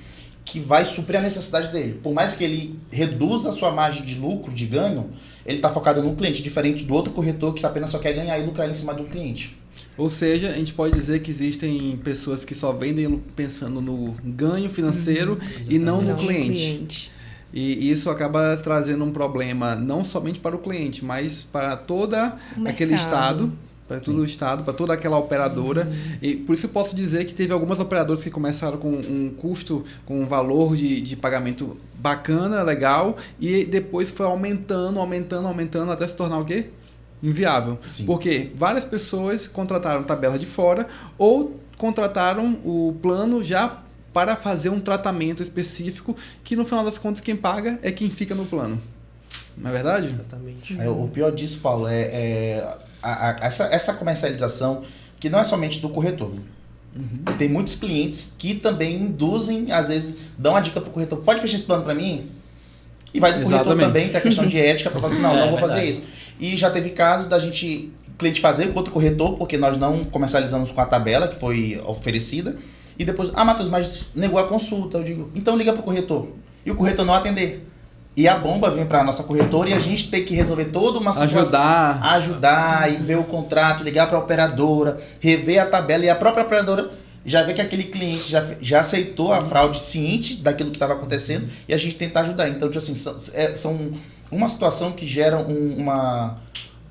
Speaker 3: que vai suprir a necessidade dele. Por mais que ele reduza a sua margem de lucro, de ganho, ele está focado no cliente, diferente do outro corretor que apenas só quer ganhar e lucrar em cima do cliente.
Speaker 1: Ou seja, a gente pode dizer que existem pessoas que só vendem pensando no ganho financeiro e não no cliente. E isso acaba trazendo um problema não somente para o cliente, mas para toda aquele estado, para todo o estado, para toda aquela operadora. E por isso eu posso dizer que teve algumas operadoras que começaram com um custo, com um valor de pagamento bacana, legal, e depois foi aumentando até se tornar o quê? Inviável.
Speaker 3: Sim.
Speaker 1: Porque várias pessoas contrataram tabela de fora ou contrataram o plano já para fazer um tratamento específico que no final das contas quem paga é quem fica no plano. Não é verdade?
Speaker 4: Exatamente.
Speaker 3: O pior disso, Paulo, essa comercialização que não é somente do corretor. Tem muitos clientes que também induzem, às vezes, dão a dica para o corretor, pode fechar esse plano para mim? E vai do corretor também, que é questão de ética, para falar assim, não vou fazer isso. E já teve casos da cliente fazer com outro corretor, porque nós não comercializamos com a tabela que foi oferecida, e depois, Matheus, mas negou a consulta. Eu digo, então liga para o corretor. E o corretor não atender. E a bomba vem para a nossa corretora e a gente tem que resolver toda uma situação. Ajudar e ver o contrato, ligar para a operadora, rever a tabela, e a própria operadora já vê que aquele cliente já aceitou a fraude ciente daquilo que estava acontecendo e a gente tenta ajudar. Então, assim, são uma situação que gera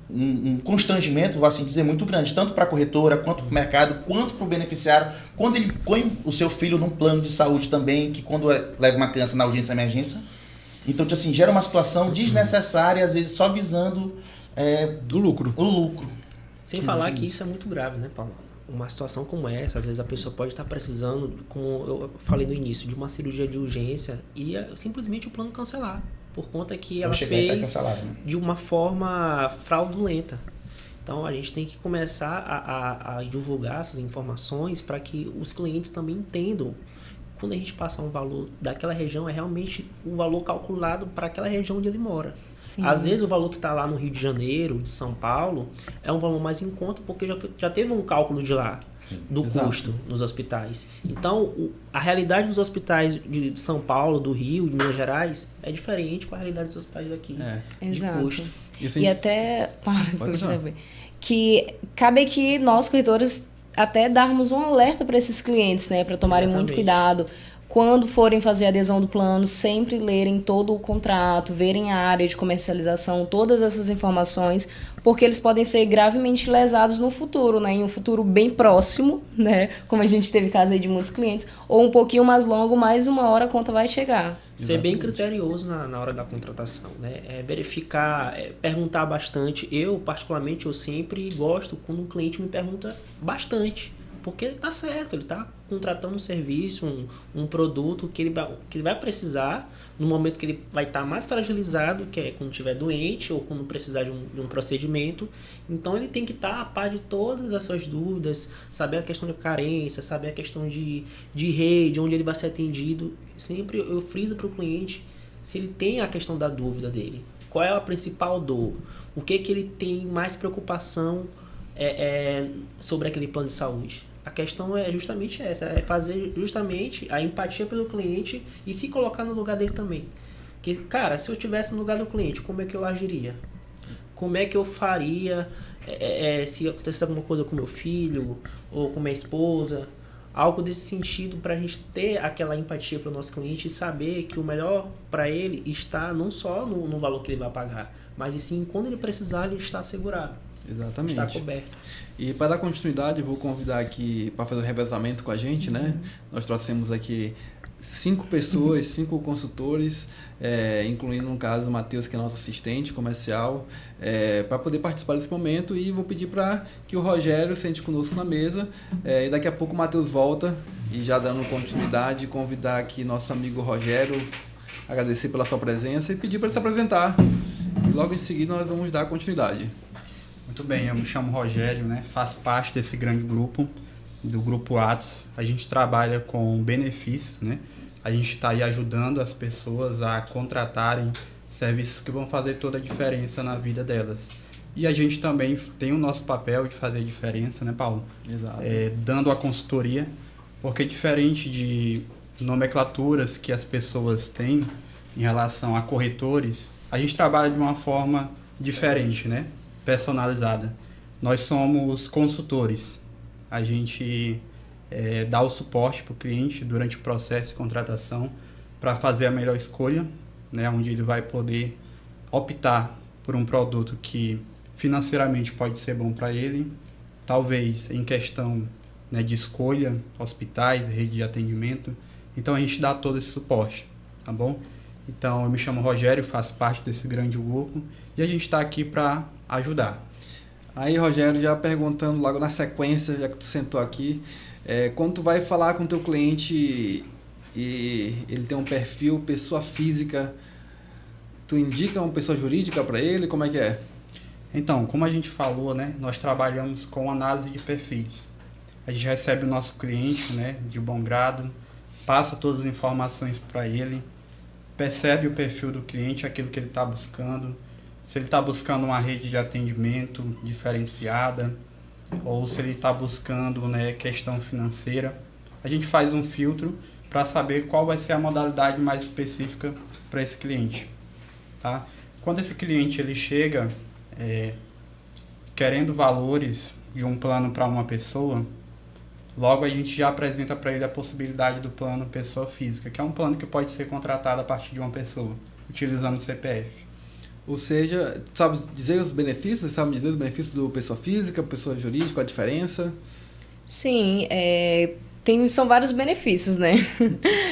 Speaker 3: um constrangimento, vou assim dizer, muito grande, tanto para a corretora, quanto para o mercado, quanto para o beneficiário. Quando ele põe o seu filho num plano de saúde também, que quando leva uma criança na urgência e emergência, então, assim, gera uma situação desnecessária, às vezes só visando
Speaker 1: o lucro.
Speaker 4: Sem falar que isso é muito grave, né, Paulo? Uma situação como essa, às vezes a pessoa pode estar precisando, como eu falei no início, de uma cirurgia de urgência e simplesmente o plano cancelar, por conta que ela fez de uma forma fraudulenta. Então, a gente tem que começar a divulgar essas informações para que os clientes também entendam. Quando a gente passa um valor daquela região, é realmente o valor calculado para aquela região onde ele mora. Sim. Às vezes o valor que está lá no Rio de Janeiro, de São Paulo, é um valor mais em conta porque já teve um cálculo de lá, do custo nos hospitais. Então, a realidade dos hospitais de São Paulo, do Rio, de Minas Gerais, é diferente com a realidade dos hospitais daqui, de custo.
Speaker 2: E até... que cabe aqui nós, corretores, até darmos um alerta para esses clientes, né, para tomarem muito cuidado. Quando forem fazer a adesão do plano, sempre lerem todo o contrato, verem a área de comercialização, todas essas informações, porque eles podem ser gravemente lesados no futuro, né, em um futuro bem próximo, né, como a gente teve caso aí de muitos clientes, ou um pouquinho mais longo, mais uma hora a conta vai chegar.
Speaker 4: Ser bem criterioso na hora da contratação, né? Verificar, perguntar bastante. Eu, particularmente, eu sempre gosto quando um cliente me pergunta bastante. Porque tá certo, ele tá contratando um serviço, um produto que ele vai precisar no momento que ele vai estar mais fragilizado, que é quando estiver doente ou quando precisar de um procedimento. Então ele tem que estar a par de todas as suas dúvidas, saber a questão de carência, saber a questão de rede, onde ele vai ser atendido. Sempre eu friso para o cliente se ele tem a questão da dúvida dele. Qual é a principal dor? O que ele tem mais preocupação sobre aquele plano de saúde? A questão é justamente essa, é fazer justamente a empatia pelo cliente e se colocar no lugar dele também. Que, cara, se eu estivesse no lugar do cliente, como é que eu agiria? Como é que eu faria se acontecesse alguma coisa com meu filho ou com minha esposa? Algo desse sentido para a gente ter aquela empatia para o nosso cliente e saber que o melhor para ele está não só no valor que ele vai pagar, mas e sim quando ele precisar ele está assegurado.
Speaker 1: Exatamente.
Speaker 4: Está coberto.
Speaker 1: E para dar continuidade, eu vou convidar aqui para fazer o revezamento com a gente, né? Nós trouxemos aqui 5 pessoas, 5 consultores, incluindo, no caso, o Matheus, que é nosso assistente comercial, para poder participar desse momento. E vou pedir para que o Rogério sente conosco na mesa. E daqui a pouco o Matheus volta. E já dando continuidade, convidar aqui nosso amigo Rogério, agradecer pela sua presença e pedir para ele se apresentar. E logo em seguida nós vamos dar continuidade.
Speaker 5: Muito bem, eu me chamo Rogério, né? Faço parte desse grande grupo, do Grupo Atos. A gente trabalha com benefícios, né? A gente está aí ajudando as pessoas a contratarem serviços que vão fazer toda a diferença na vida delas. E a gente também tem o nosso papel de fazer diferença, né, Paulo?
Speaker 1: Exato.
Speaker 5: Dando a consultoria, porque diferente de nomenclaturas que as pessoas têm em relação a corretores, a gente trabalha de uma forma diferente, né? Personalizada. Nós somos consultores. A gente dá o suporte para o cliente durante o processo de contratação para fazer a melhor escolha, né? Onde ele vai poder optar por um produto que financeiramente pode ser bom para ele, talvez em questão, né, de escolha, hospitais, rede de atendimento. Então a gente dá todo esse suporte, tá bom? Então eu me chamo Rogério, faço parte desse grande grupo e a gente está aqui para ajudar.
Speaker 1: Aí, Rogério, já perguntando logo na sequência, já que tu sentou aqui, quando tu vai falar com o teu cliente e ele tem um perfil pessoa física, tu indica uma pessoa jurídica para ele? Como é que é?
Speaker 5: Então, como a gente falou, né, nós trabalhamos com análise de perfis. A gente recebe o nosso cliente, né, de bom grado, passa todas as informações para ele, percebe o perfil do cliente, aquilo que ele está buscando, se ele está buscando uma rede de atendimento diferenciada ou se ele está buscando, né, questão financeira. A gente faz um filtro para saber qual vai ser a modalidade mais específica para esse cliente. Tá? Quando esse cliente ele chega querendo valores de um plano para uma pessoa, logo a gente já apresenta para ele a possibilidade do plano pessoa física, que é um plano que pode ser contratado a partir de uma pessoa, utilizando o CPF.
Speaker 1: Ou seja, sabe dizer os benefícios? Sabe dizer os benefícios do pessoa física, pessoa jurídica, a diferença?
Speaker 2: Sim, são vários benefícios, né?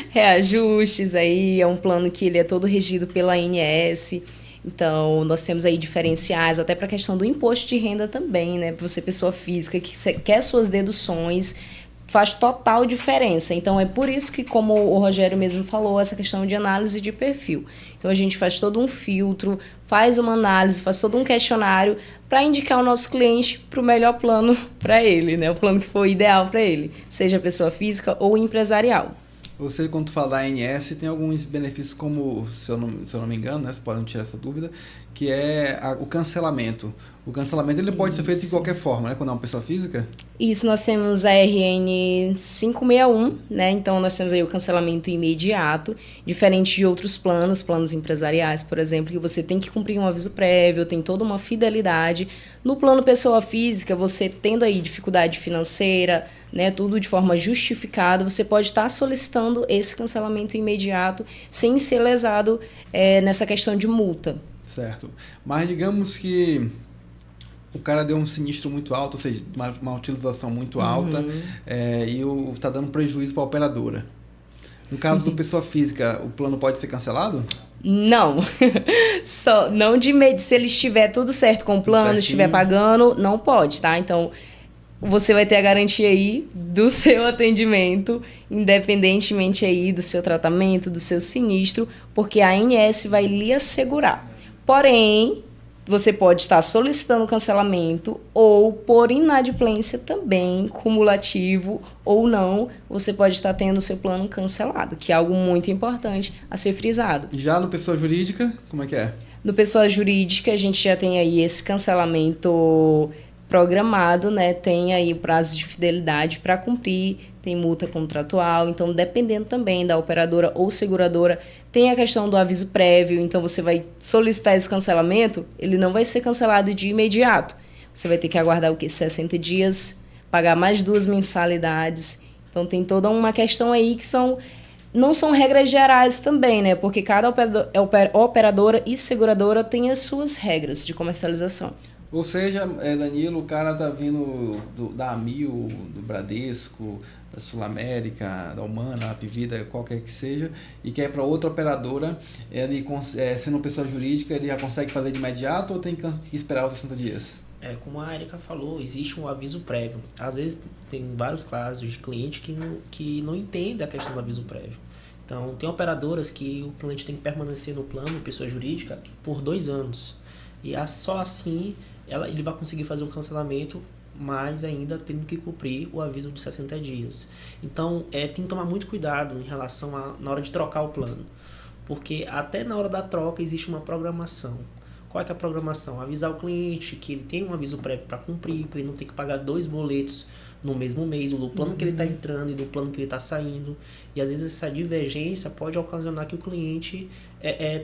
Speaker 2: Reajustes, aí é um plano que ele é todo regido pela ANS. Então, nós temos aí diferenciais, até para a questão do imposto de renda também, né? Para você, pessoa física, que quer suas deduções, faz total diferença. Então, é por isso que, como o Rogério mesmo falou, essa questão de análise de perfil. Então, a gente faz todo um filtro, faz uma análise, faz todo um questionário para indicar o nosso cliente para o melhor plano para ele, né? O plano que for ideal para ele, seja pessoa física ou empresarial.
Speaker 1: Ou seja, quando tu fala da ANS, tem alguns benefícios como, se eu não me engano, né, vocês podem tirar essa dúvida, que é o cancelamento. O cancelamento ele pode ser feito de qualquer forma, né? Quando é uma pessoa física.
Speaker 2: Isso, nós temos a RN 561, né? Então, nós temos aí o cancelamento imediato, diferente de outros planos empresariais, por exemplo, que você tem que cumprir um aviso prévio, tem toda uma fidelidade. No plano pessoa física, você tendo aí dificuldade financeira, né? Tudo de forma justificada, você pode estar solicitando esse cancelamento imediato sem ser lesado nessa questão de multa.
Speaker 1: Certo. Mas digamos que o cara deu um sinistro muito alto, ou seja, uma utilização muito alta, e está dando prejuízo para a operadora. No caso do pessoa física, o plano pode ser cancelado?
Speaker 2: Não. Não se ele estiver tudo certo com o plano, estiver pagando, não pode, tá? Então, você vai ter a garantia aí do seu atendimento, independentemente aí do seu tratamento, do seu sinistro, porque a ANS vai lhe assegurar. Porém, você pode estar solicitando cancelamento ou por inadimplência também, cumulativo ou não, você pode estar tendo o seu plano cancelado, que é algo muito importante a ser frisado.
Speaker 1: Já no pessoa jurídica, como é que é?
Speaker 2: No pessoa jurídica, a gente já tem aí esse cancelamento programado, né? Tem aí o prazo de fidelidade para cumprir, tem multa contratual, então dependendo também da operadora ou seguradora, tem a questão do aviso prévio, então você vai solicitar esse cancelamento, ele não vai ser cancelado de imediato. Você vai ter que aguardar 60 dias, pagar mais 2 mensalidades. Então tem toda uma questão aí que não são regras gerais também, né? Porque cada operadora e seguradora tem as suas regras de comercialização.
Speaker 1: Ou seja, Danilo, o cara tá vindo da Amil, do Bradesco, da Sul América, da Humana, Apivida, qualquer que seja, e quer para outra operadora, ele, sendo pessoa jurídica, ele já consegue fazer de imediato ou tem que esperar os 60 dias?
Speaker 4: Como a Erika falou, existe um aviso prévio. Às vezes tem vários casos de cliente que não entende a questão do aviso prévio. Então, tem operadoras que o cliente tem que permanecer no plano, pessoa jurídica, por 2 anos. E só assim ele vai conseguir fazer um cancelamento, mas ainda tendo que cumprir o aviso de 60 dias. Então, tem que tomar muito cuidado em relação na hora de trocar o plano. Porque até na hora da troca existe uma programação. Qual é que é a programação? Avisar o cliente que ele tem um aviso prévio para cumprir, para ele não ter que pagar 2 boletos no mesmo mês, do plano que ele está entrando e do plano que ele está saindo. E às vezes essa divergência pode ocasionar que o cliente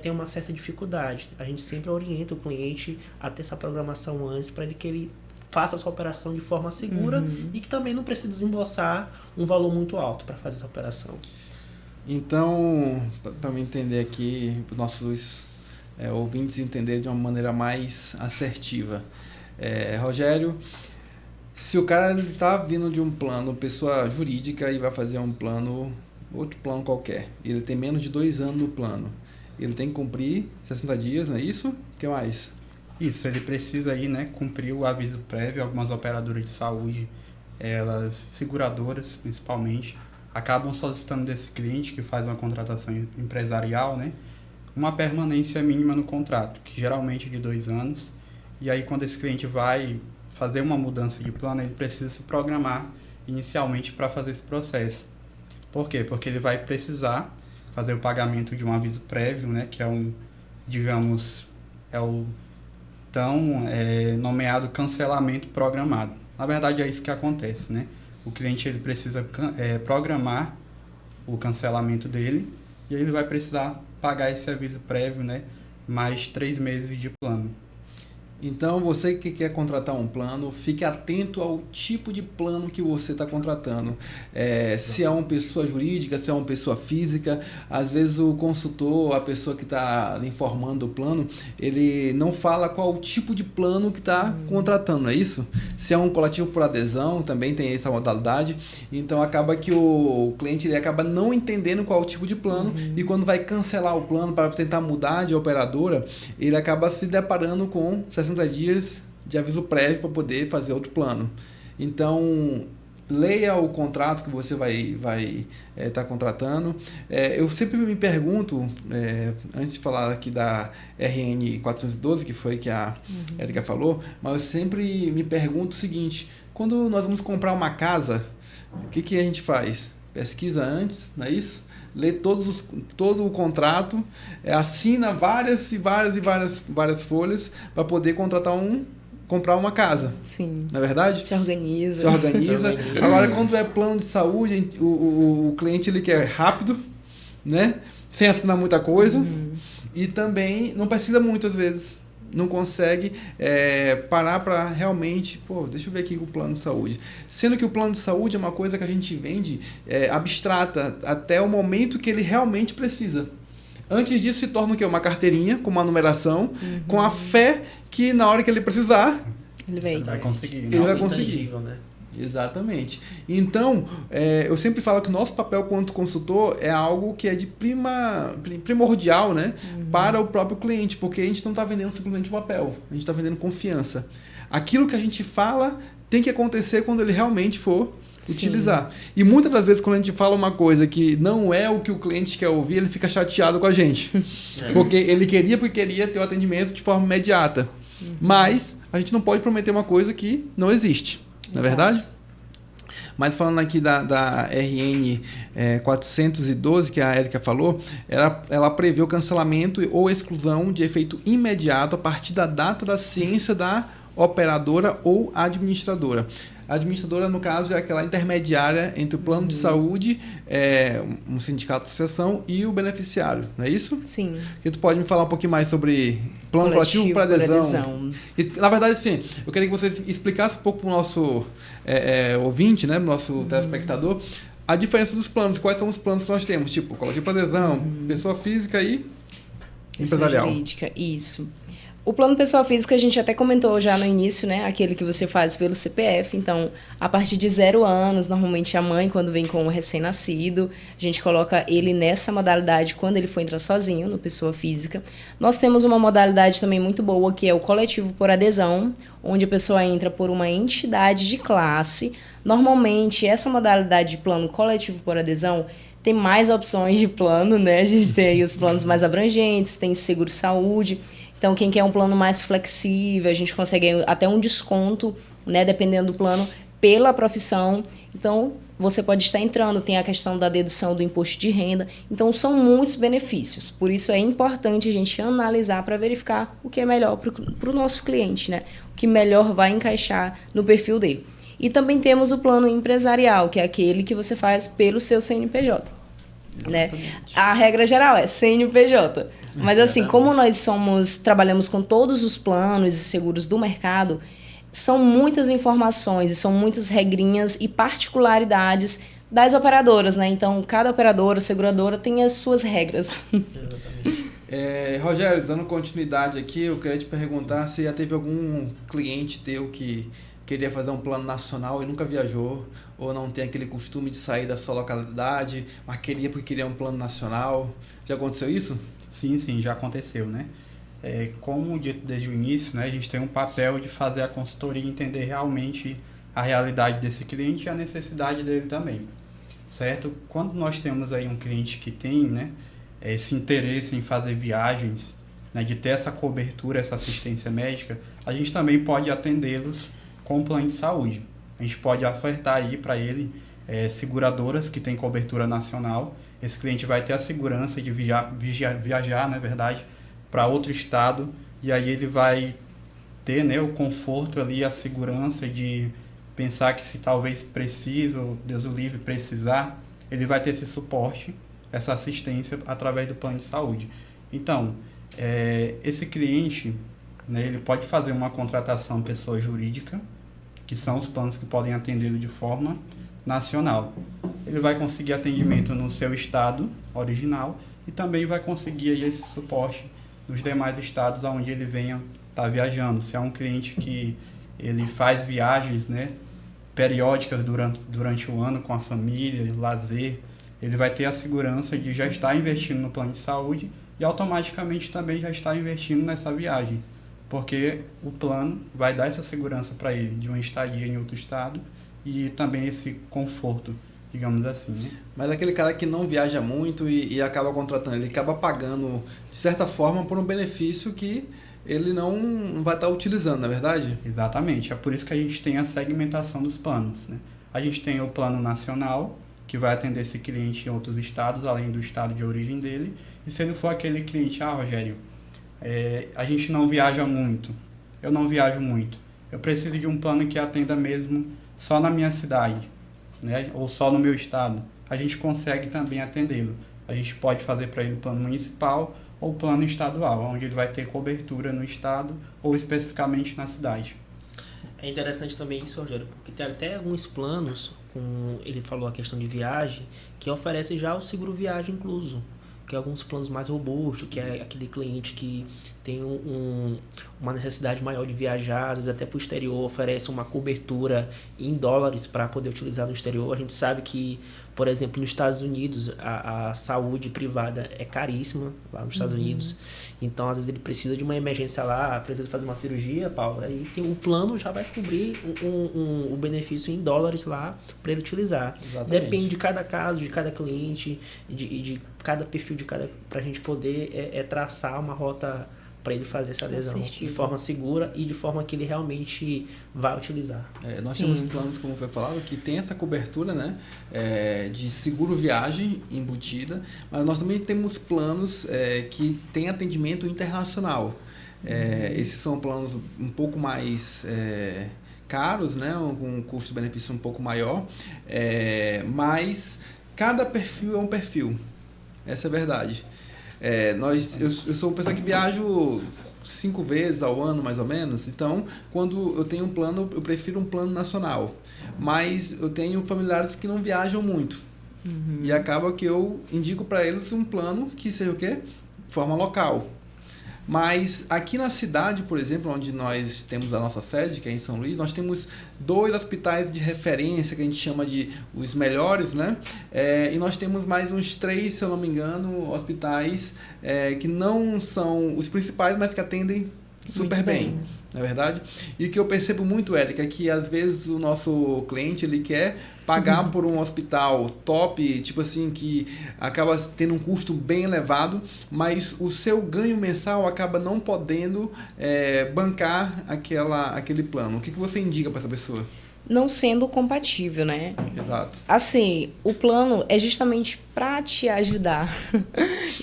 Speaker 4: tenha uma certa dificuldade. A gente sempre orienta o cliente a ter essa programação antes para que ele faça essa operação de forma segura e que também não precise desembolsar um valor muito alto para fazer essa operação.
Speaker 1: Então, para me entender aqui, para os nossos ouvintes entenderem de uma maneira mais assertiva. Rogério, se o cara está vindo de um plano, pessoa jurídica, e vai fazer um plano, outro plano qualquer, e ele tem menos de 2 anos no plano, ele tem que cumprir 60 dias, não é isso? O que mais?
Speaker 5: Isso, ele precisa aí, né, cumprir o aviso prévio. Algumas operadoras de saúde, elas, seguradoras principalmente, acabam solicitando desse cliente que faz uma contratação empresarial, né, uma permanência mínima no contrato, que geralmente é de 2 anos. E aí quando esse cliente vai fazer uma mudança de plano, ele precisa se programar inicialmente para fazer esse processo. Por quê? Porque ele vai precisar fazer o pagamento de um aviso prévio, né, que é o tão nomeado cancelamento programado. Na verdade é isso que acontece, né? O cliente ele precisa programar o cancelamento dele e aí ele vai precisar pagar esse aviso prévio, né, mais 3 meses de plano.
Speaker 1: Então, você que quer contratar um plano, fique atento ao tipo de plano que você está contratando. Se é uma pessoa jurídica, se é uma pessoa física. Às vezes o consultor, a pessoa que está informando o plano, ele não fala qual o tipo de plano que está contratando, não é isso? Se é um coletivo por adesão, também tem essa modalidade. Então, acaba que o cliente ele acaba não entendendo qual o tipo de plano e quando vai cancelar o plano para tentar mudar de operadora, ele acaba se deparando com 60 dias de aviso prévio para poder fazer outro plano. Então, leia o contrato que você vai estar contratando. Eu sempre me pergunto, antes de falar aqui da RN 412, que foi que a Érica falou, mas eu sempre me pergunto o seguinte: quando nós vamos comprar uma casa, o que a gente faz? Pesquisa antes, não é isso? Lê todo o contrato, assina várias folhas para poder comprar uma casa.
Speaker 2: Sim.
Speaker 1: Não é verdade?
Speaker 2: Se organiza.
Speaker 1: Se organiza. Agora, quando é plano de saúde, o cliente ele quer rápido, né? Sem assinar muita coisa. E também não precisa muito, às vezes. Não consegue parar para realmente, deixa eu ver aqui o plano de saúde. Sendo que o plano de saúde é uma coisa que a gente vende abstrata até o momento que ele realmente precisa. Antes disso se torna o quê? Uma carteirinha com uma numeração, com a fé que na hora que ele precisar,
Speaker 2: ele
Speaker 5: vai conseguir.
Speaker 1: Ele vai conseguir.
Speaker 4: Intangível, né?
Speaker 1: Exatamente. Então, eu sempre falo que o nosso papel quanto consultor é algo que é de primordial, né, para o próprio cliente, porque a gente não está vendendo simplesmente um papel, a gente está vendendo confiança. Aquilo que a gente fala tem que acontecer quando ele realmente for utilizar. E muitas das vezes quando a gente fala uma coisa que não é o que o cliente quer ouvir, ele fica chateado com a gente. Porque ele queria ter o atendimento de forma imediata. Mas a gente não pode prometer uma coisa que não existe. Não é verdade? Mas falando aqui da RN 412, que a Érica falou, ela prevê o cancelamento ou exclusão de efeito imediato a partir da data da ciência da operadora ou administradora. A administradora, no caso, é aquela intermediária entre o plano de saúde, um sindicato de associação e o beneficiário, não é isso?
Speaker 2: Sim.
Speaker 1: E tu pode me falar um pouquinho mais sobre plano coletivo por adesão? E, na verdade, sim, eu queria que você explicasse um pouco para o nosso ouvinte, né, para o nosso telespectador, a diferença dos planos. Quais são os planos que nós temos? Tipo, coletivo por adesão, pessoa física e empresarial.
Speaker 2: Pessoa jurídica, isso. O plano pessoa física a gente até comentou já no início, né? Aquele que você faz pelo CPF. Então, a partir de 0 anos, normalmente a mãe, quando vem com um recém-nascido, a gente coloca ele nessa modalidade quando ele for entrar sozinho, no pessoa física. Nós temos uma modalidade também muito boa, que é o coletivo por adesão, onde a pessoa entra por uma entidade de classe. Normalmente, essa modalidade de plano coletivo por adesão tem mais opções de plano, né? A gente tem aí os planos mais abrangentes, tem seguro-saúde. Então, quem quer um plano mais flexível, a gente consegue até um desconto, né, dependendo do plano, pela profissão. Então, você pode estar entrando, tem a questão da dedução do imposto de renda. Então, são muitos benefícios. Por isso, é importante a gente analisar para verificar o que é melhor para o nosso cliente, né? O que melhor vai encaixar no perfil dele. E também temos o plano empresarial, que é aquele que você faz pelo seu CNPJ. Né? A regra geral é CNPJ. Mas assim, como nós trabalhamos com todos os planos e seguros do mercado, são muitas informações e são muitas regrinhas e particularidades das operadoras, né? Então, cada operadora, seguradora tem as suas regras.
Speaker 4: Exatamente.
Speaker 1: Rogério, dando continuidade aqui, eu queria te perguntar se já teve algum cliente teu que queria fazer um plano nacional e nunca viajou, ou não tem aquele costume de sair da sua localidade, mas porque queria um plano nacional. Já aconteceu isso?
Speaker 5: Sim, já aconteceu, né? Como dito desde o início, né, a gente tem um papel de fazer a consultoria e entender realmente a realidade desse cliente e a necessidade dele também, certo? Quando nós temos aí um cliente que tem, né, esse interesse em fazer viagens, né, de ter essa cobertura, essa assistência médica, a gente também pode atendê-los com plano de saúde. A gente pode ofertar aí para ele seguradoras que têm cobertura nacional. Esse cliente vai ter a segurança de viajar, na verdade, para outro estado, e aí ele vai ter, né, o conforto ali, a segurança de pensar que se talvez precise, ou Deus o livre, precisar, ele vai ter esse suporte, essa assistência através do plano de saúde. Então, esse cliente, né, ele pode fazer uma contratação pessoa jurídica, que são os planos que podem atendê-lo de forma nacional. Ele vai conseguir atendimento no seu estado original e também vai conseguir aí esse suporte nos demais estados onde ele venha estar viajando. Se é um cliente que ele faz viagens, né, periódicas durante o ano com a família, lazer, ele vai ter a segurança de já estar investindo no plano de saúde e automaticamente também já estar investindo nessa viagem, porque o plano vai dar essa segurança para ele de uma estadia em outro estado e também esse conforto, digamos assim, né?
Speaker 1: Mas aquele cara que não viaja muito e acaba contratando, ele acaba pagando, de certa forma, por um benefício que ele não vai estar utilizando, não é verdade?
Speaker 5: Exatamente, é por isso que a gente tem a segmentação dos planos, né? A gente tem o plano nacional, que vai atender esse cliente em outros estados, além do estado de origem dele, e se ele for aquele cliente, Rogério, a gente não viaja muito, eu não viajo muito, eu preciso de um plano que atenda mesmo só na minha cidade, né, ou só no meu estado, a gente consegue também atendê-lo. A gente pode fazer para ele o plano municipal ou plano estadual, onde ele vai ter cobertura no estado ou especificamente na cidade.
Speaker 4: É interessante também isso, Rogério, porque tem até alguns planos, ele falou a questão de viagem, que oferece já o seguro viagem incluso, que é alguns planos mais robustos, que é aquele cliente que tem uma necessidade maior de viajar, às vezes até para o exterior, oferece uma cobertura em dólares para poder utilizar no exterior. A gente sabe que, por exemplo, nos Estados Unidos, a saúde privada é caríssima lá nos Estados Unidos. Então, às vezes, ele precisa de uma emergência lá, precisa fazer uma cirurgia, Paulo, aí o plano já vai cobrir o benefício em dólares lá para ele utilizar.
Speaker 1: Exatamente.
Speaker 4: Depende de cada caso, de cada cliente, de cada perfil, para a gente poder traçar uma rota para ele fazer essa adesão de forma segura e de forma que ele realmente vai utilizar.
Speaker 1: Nós temos planos, como foi falado, que tem essa cobertura, né, de seguro viagem embutida, mas nós também temos planos que têm atendimento internacional. Esses são planos um pouco mais caros, né, com um custo-benefício um pouco maior, mas cada perfil é um perfil. Essa é a verdade. Eu sou uma pessoa que viajo 5 vezes ao ano, mais ou menos. Então, quando eu tenho um plano, eu prefiro um plano nacional. Mas eu tenho familiares que não viajam muito. E acaba que eu indico para eles um plano que seja o quê? De forma local. Mas aqui na cidade, por exemplo, onde nós temos a nossa sede, que é em São Luís, nós temos 2 hospitais de referência, que a gente chama de os melhores, né? E nós temos mais uns 3, se eu não me engano, hospitais que não são os principais, mas que atendem super bem. Não é verdade? E o que eu percebo muito, Érica, é que às vezes o nosso cliente ele quer pagar por um hospital top, tipo assim, que acaba tendo um custo bem elevado, mas o seu ganho mensal acaba não podendo bancar aquele plano. O que você indica para essa pessoa?
Speaker 2: não sendo compatível, né?
Speaker 1: Exato.
Speaker 2: Assim, o plano é justamente para te ajudar.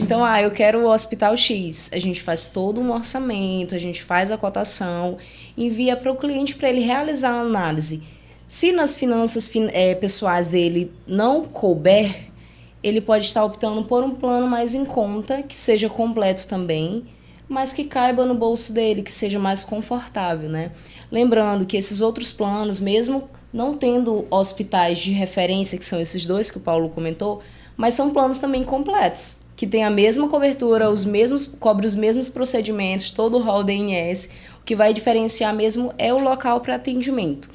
Speaker 2: Então, eu quero o hospital X. A gente faz todo um orçamento, a gente faz a cotação, envia para o cliente para ele realizar a análise. Se nas finanças pessoais dele não couber, ele pode estar optando por um plano mais em conta, que seja completo também, mas que caiba no bolso dele, que seja mais confortável, né? Lembrando que esses outros planos, mesmo não tendo hospitais de referência, que são esses dois que o Paulo comentou, mas são planos também completos, que tem a mesma cobertura, cobre os mesmos procedimentos, todo o rol DNS. O que vai diferenciar mesmo é o local para atendimento.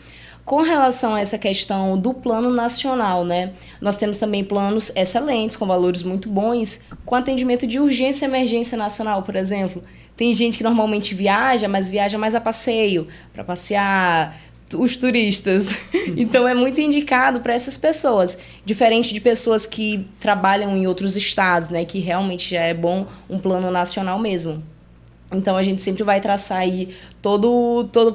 Speaker 2: Com relação a essa questão do plano nacional, né? Nós temos também planos excelentes, com valores muito bons, com atendimento de urgência e emergência nacional, por exemplo. Tem gente que normalmente viaja, mas viaja mais a passeio, para passear, os turistas. Então, é muito indicado para essas pessoas. Diferente de pessoas que trabalham em outros estados, né? Que realmente já é bom um plano nacional mesmo. Então, a gente sempre vai traçar aí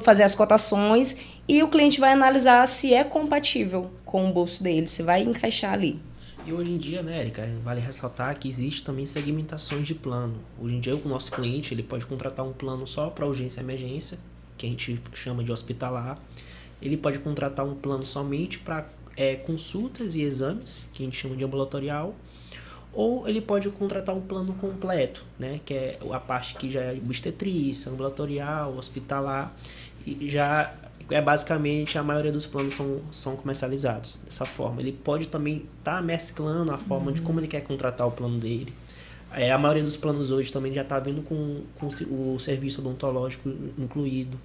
Speaker 2: fazer as cotações e o cliente vai analisar se é compatível com o bolso dele, se vai encaixar ali.
Speaker 4: E hoje em dia, né, Érica, vale ressaltar que existe também segmentações de plano. Hoje em dia, o nosso cliente ele pode contratar um plano só para urgência e emergência, que a gente chama de hospitalar. Ele pode contratar um plano somente para consultas e exames, que a gente chama de ambulatorial. Ou ele pode contratar um plano completo, né, que é a parte que já é obstetrícia, ambulatorial, hospitalar, e já basicamente a maioria dos planos são comercializados dessa forma. Ele pode também estar mesclando a forma de como ele quer contratar o plano dele. A maioria dos planos hoje também já está vindo com o serviço odontológico incluído.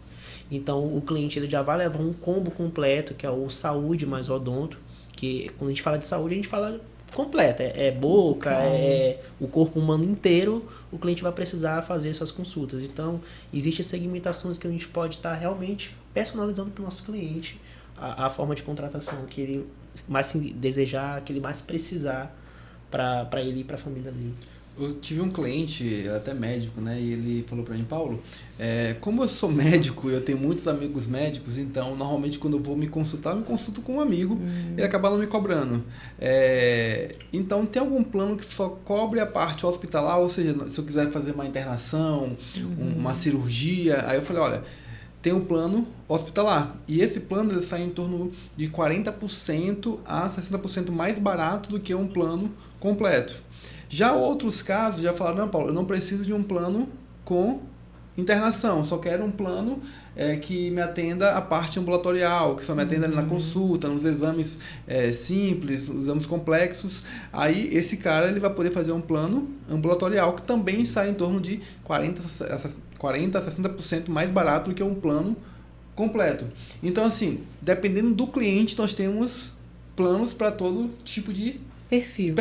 Speaker 4: Então o cliente ele já vai levar um combo completo, que é o saúde mais odonto, que quando a gente fala de saúde, a gente fala completa, boca, o corpo humano inteiro, o cliente vai precisar fazer suas consultas. Então, existem segmentações que a gente pode estar realmente personalizando para o nosso cliente a forma de contratação que ele mais desejar, que ele mais precisar para ele e para a família dele.
Speaker 1: Eu tive um cliente, até médico, né? E ele falou pra mim, Paulo, como eu sou médico, eu tenho muitos amigos médicos, então normalmente quando eu vou me consultar, eu me consulto com um amigo, ele acaba não me cobrando. Então tem algum plano que só cobre a parte hospitalar, ou seja, se eu quiser fazer uma internação, uma cirurgia, aí eu falei, olha, tem um plano hospitalar. E esse plano ele sai em torno de 40% a 60% mais barato do que um plano completo. Já outros casos já falaram, não, Paulo, eu não preciso de um plano com internação, só quero um plano que me atenda a parte ambulatorial, que só me atenda ali na consulta, nos exames simples, nos exames complexos. Aí esse cara ele vai poder fazer um plano ambulatorial que também sai em torno de 40 a 60% mais barato do que um plano completo. Então, assim, dependendo do cliente, nós temos planos para todo tipo de perfil,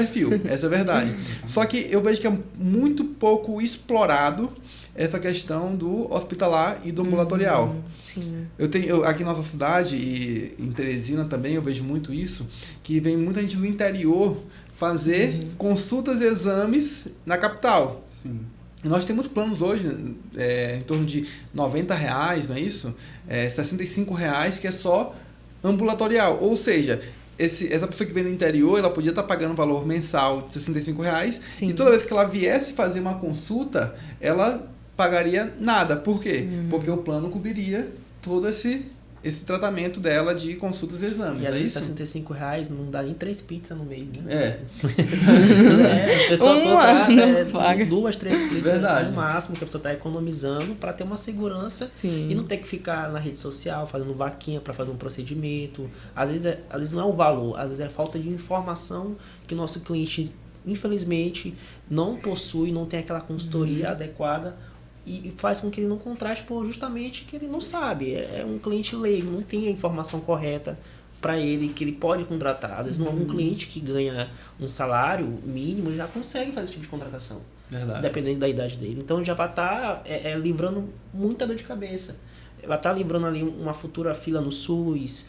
Speaker 1: essa é a verdade. Só que eu vejo que é muito pouco explorado essa questão do hospitalar e do ambulatorial.
Speaker 2: Sim.
Speaker 1: Aqui na nossa cidade e em Teresina também eu vejo muito isso, que vem muita gente do interior fazer consultas e exames na capital.
Speaker 3: Sim.
Speaker 1: Nós temos planos hoje em torno de R$90, não é isso? R$65, que é só ambulatorial. Ou seja, essa pessoa que vem do interior, ela podia estar pagando um valor mensal de R$65. Sim. E toda vez que ela viesse fazer uma consulta, ela pagaria nada. Por quê? Porque o plano cobriria todo esse tratamento dela de consultas e exames.
Speaker 4: E além de R$65 não dá nem 3 pizzas no mês, né?
Speaker 1: A
Speaker 4: pessoa contrata 2, 3 pizzas
Speaker 1: Verdade.
Speaker 4: no máximo que a pessoa está economizando para ter uma segurança.
Speaker 2: Sim.
Speaker 4: E não ter que ficar na rede social fazendo vaquinha para fazer um procedimento. Às vezes não é o valor, às vezes é a falta de informação que o nosso cliente, infelizmente, não possui, não tem aquela consultoria adequada. E faz com que ele não contrate por justamente que ele não sabe. É um cliente leigo, não tem a informação correta para ele que ele pode contratar. Às vezes um cliente que ganha um salário mínimo ele já consegue fazer esse tipo de contratação.
Speaker 1: Verdade.
Speaker 4: Dependendo da idade dele. Então já vai estar livrando muita dor de cabeça. Vai estar livrando ali uma futura fila no SUS,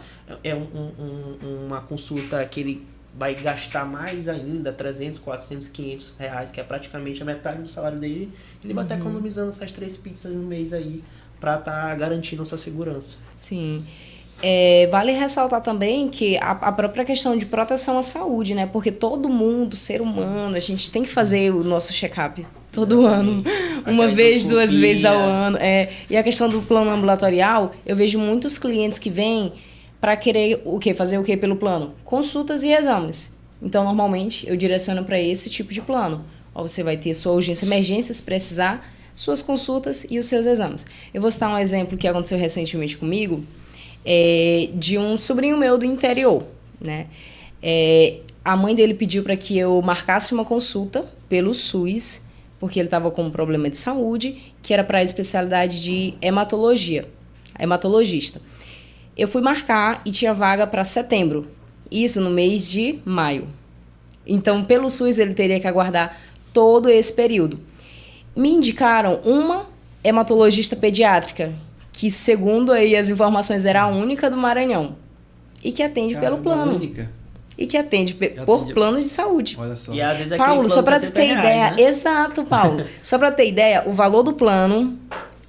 Speaker 4: uma consulta que ele vai gastar mais ainda, 300, 400, 500 reais, que é praticamente a metade do salário dele, ele vai estar economizando essas 3 pizzas no mês aí para estar garantindo a sua segurança.
Speaker 2: Sim. Vale ressaltar também que a própria questão de proteção à saúde, né? Porque todo mundo, ser humano, a gente tem que fazer o nosso check-up todo ano. Uma vez, 2 vezes ao ano. E a questão do plano ambulatorial, eu vejo muitos clientes que vêm para querer o quê? Fazer o quê pelo plano? Consultas e exames. Então, normalmente, eu direciono para esse tipo de plano. Você vai ter sua urgência e emergência, se precisar, suas consultas e os seus exames. Eu vou citar um exemplo que aconteceu recentemente comigo, de um sobrinho meu do interior, né? A mãe dele pediu para que eu marcasse uma consulta pelo SUS, porque ele estava com um problema de saúde, que era para a especialidade de hematologia, hematologista. Eu fui marcar e tinha vaga para setembro, isso no mês de maio. Então, pelo SUS, ele teria que aguardar todo esse período. Me indicaram uma hematologista pediátrica, que, segundo aí as informações, era a única do Maranhão. E que atende pelo plano.
Speaker 1: Única.
Speaker 2: E que atende por plano de saúde.
Speaker 1: Olha só.
Speaker 4: E às vezes
Speaker 2: Paulo, só para
Speaker 4: você
Speaker 2: ter ideia...
Speaker 4: né?
Speaker 2: Exato, Paulo. Só para ter ideia, o valor do plano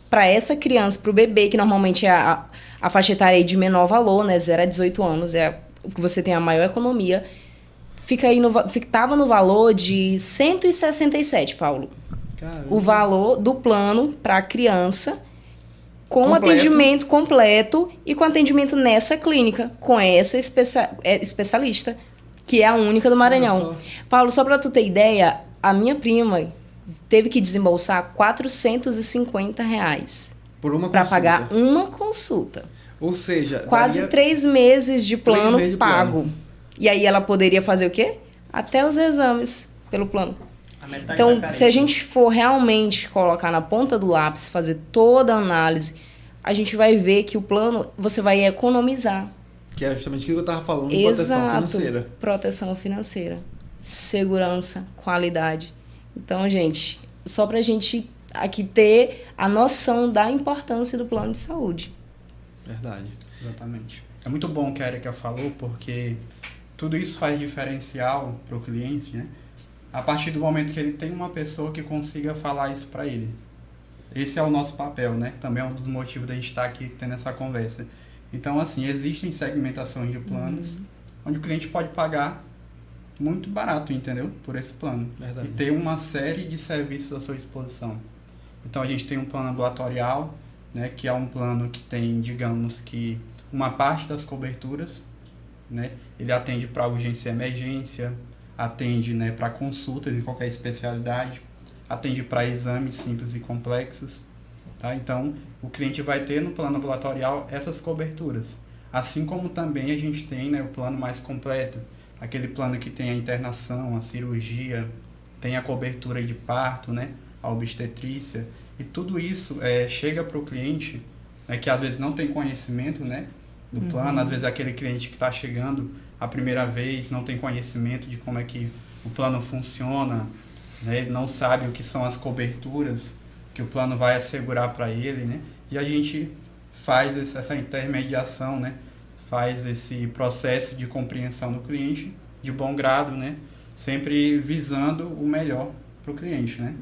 Speaker 2: para essa criança, para o bebê, que normalmente é a faixa etária aí de menor valor, né? 0 a 18 anos, é o que você tem a maior economia, tava no valor de 167, Paulo.
Speaker 1: Caramba.
Speaker 2: O valor do plano para a criança, com
Speaker 1: Completo.
Speaker 2: atendimento completo e com atendimento nessa clínica, com essa especialista, que é a única do Maranhão.
Speaker 1: Olha só.
Speaker 2: Paulo, só para tu ter ideia, a minha prima teve que desembolsar R$450
Speaker 1: Por uma
Speaker 2: para
Speaker 1: consulta.
Speaker 2: pagar uma consulta.
Speaker 1: Ou seja,
Speaker 2: Quase
Speaker 1: daria
Speaker 2: 3 meses de plano
Speaker 1: meses de
Speaker 2: pago.
Speaker 1: plano.
Speaker 2: E aí ela poderia fazer o quê? Até os exames pelo plano.
Speaker 4: A metade da
Speaker 2: Então,
Speaker 4: carência.
Speaker 2: se a gente for realmente colocar na ponta do lápis, fazer toda a análise, a gente vai ver que o plano você vai economizar.
Speaker 1: Que é justamente aquilo que eu estava falando, de proteção financeira.
Speaker 2: Proteção financeira, segurança, qualidade. Então, gente, só pra gente aqui ter a noção da importância do plano de saúde.
Speaker 1: Verdade.
Speaker 5: Exatamente. É muito bom o que a Erika falou, porque tudo isso faz diferencial para o cliente, né? A partir do momento que ele tem uma pessoa que consiga falar isso para ele. Esse é o nosso papel, né? Também é um dos motivos da gente estar aqui tendo essa conversa. Então, assim, existem segmentações de planos onde o cliente pode pagar muito barato, entendeu? Por esse plano.
Speaker 1: Verdade.
Speaker 5: E ter uma série de serviços à sua disposição. Então, a gente tem um plano ambulatorial, né? Que é um plano que tem, digamos que, uma parte das coberturas, né? Ele atende para urgência e emergência, atende, né, para consultas em qualquer especialidade, atende para exames simples e complexos, tá? Então, o cliente vai ter no plano ambulatorial essas coberturas. Assim como também a gente tem, né, o plano mais completo, aquele plano que tem a internação, a cirurgia, tem a cobertura de parto, né, a obstetrícia, e tudo isso chega para o cliente, né, que às vezes não tem conhecimento, né, do plano, às vezes aquele cliente que está chegando a primeira vez, não tem conhecimento de como é que o plano funciona, né? Ele não sabe o que são as coberturas que o plano vai assegurar para ele, né? E a gente faz essa intermediação, né? Faz esse processo de compreensão do cliente de bom grado, né? Sempre visando o melhor para o cliente, né?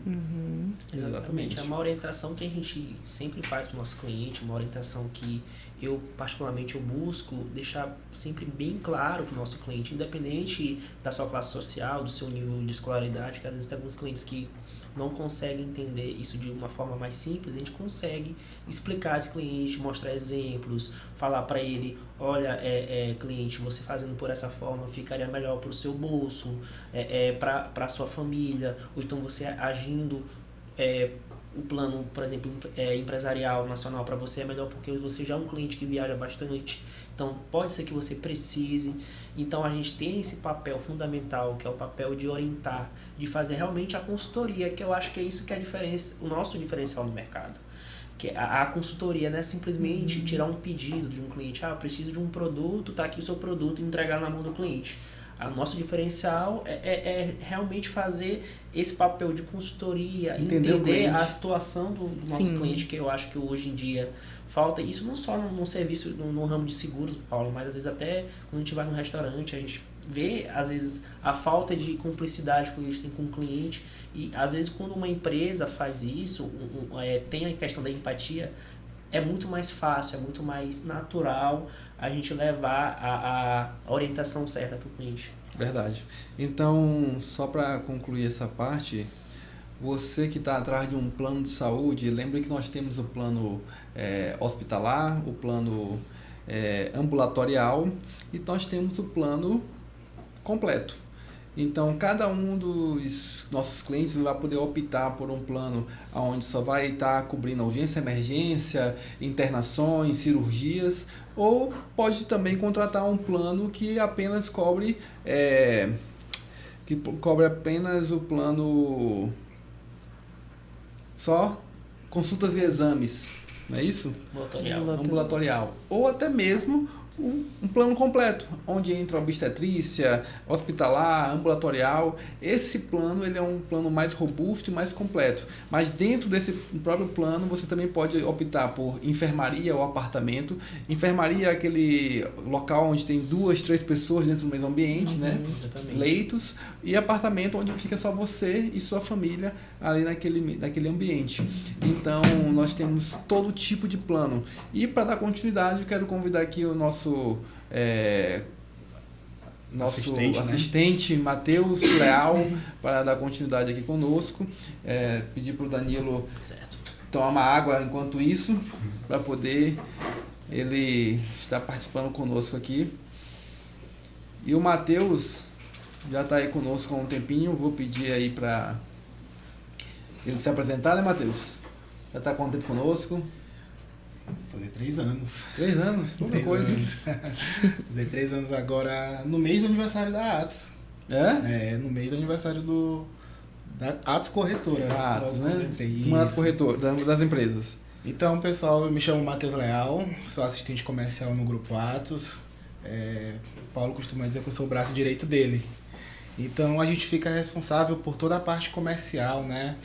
Speaker 4: Exatamente. É uma orientação que a gente sempre faz para o nosso cliente, uma orientação que eu, particularmente, eu busco deixar sempre bem claro para o nosso cliente, independente da sua classe social, do seu nível de escolaridade, que às vezes tem alguns clientes que não conseguem entender isso de uma forma mais simples, a gente consegue explicar esse cliente, mostrar exemplos, falar para ele, olha, cliente, você fazendo por essa forma ficaria melhor para o seu bolso, para a sua família, ou então você agindo o plano, por exemplo, empresarial nacional para você é melhor porque você já é um cliente que viaja bastante, então pode ser que você precise. Então a gente tem esse papel fundamental, que é o papel de orientar, de fazer realmente a consultoria, que eu acho que é isso que é a diferença, o nosso diferencial no mercado. Que a consultoria não é simplesmente tirar um pedido de um cliente, eu preciso de um produto, tá aqui o seu produto, e entregar na mão do cliente. O nosso diferencial é realmente fazer esse papel de consultoria, entender a situação do nosso cliente, que eu acho que hoje em dia falta. Isso não só no serviço, no ramo de seguros, Paulo, mas às vezes até quando a gente vai no restaurante, a gente vê, às vezes, a falta de cumplicidade que eles têm com o cliente. E, às vezes, quando uma empresa faz isso, tem a questão da empatia, é muito mais fácil, é muito mais natural a gente levar a orientação certa para o cliente.
Speaker 1: Verdade. Então, só para concluir essa parte, você que está atrás de um plano de saúde, lembre que nós temos o plano hospitalar, o plano ambulatorial e nós temos o plano completo. Então, cada um dos nossos clientes vai poder optar por um plano onde só vai estar cobrindo urgência, emergência, internações, cirurgias, ou pode também contratar um plano que apenas cobre apenas o plano só consultas e exames, não é isso? Ambulatorial. Ou até mesmo um plano completo, onde entra obstetrícia, hospitalar, ambulatorial. Esse plano ele é um plano mais robusto e mais completo. Mas dentro desse próprio plano, você também pode optar por enfermaria ou apartamento. Enfermaria é aquele local onde tem 2, 3 pessoas dentro do mesmo ambiente, né?
Speaker 4: Exatamente.
Speaker 1: Leitos. E apartamento onde fica só você e sua família ali naquele ambiente. Então, nós temos todo tipo de plano. E para dar continuidade, eu quero convidar aqui o nosso assistente, né? Matheus Leal, para dar continuidade aqui conosco. Pedir para o Danilo tomar uma água enquanto isso, para poder ele estar participando conosco aqui. E o Matheus já está aí conosco há um tempinho, vou pedir aí para ele se apresentar, né, Matheus? Já está há quanto tempo conosco?
Speaker 6: Fazer 3 anos.
Speaker 1: 3 anos? Pouca coisa.
Speaker 6: Fazer 3 anos agora, no mês do aniversário da Atos. No mês do aniversário da Atos Corretora.
Speaker 1: Atos, né? Uma das corretoras, das empresas.
Speaker 6: Então, pessoal, eu me chamo Matheus Leal, sou assistente comercial no Grupo Atos. O Paulo costuma dizer que eu sou o braço direito dele. Então, a gente fica responsável por toda a parte comercial, né?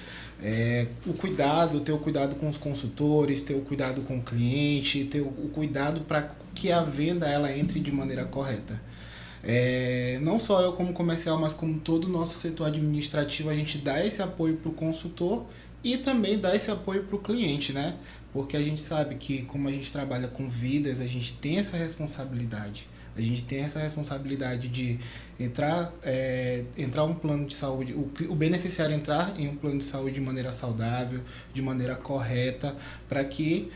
Speaker 6: Ter o cuidado com os consultores, ter o cuidado com o cliente, ter o cuidado para que a venda ela entre de maneira correta. Não só eu como comercial, mas como todo o nosso setor administrativo, a gente dá esse apoio para o consultor e também dá esse apoio para o cliente, né? Porque a gente sabe que como a gente trabalha com vidas, a gente tem essa responsabilidade. A gente tem essa responsabilidade de entrar um plano de saúde, o beneficiário entrar em um plano de saúde de maneira saudável, de maneira correta, para que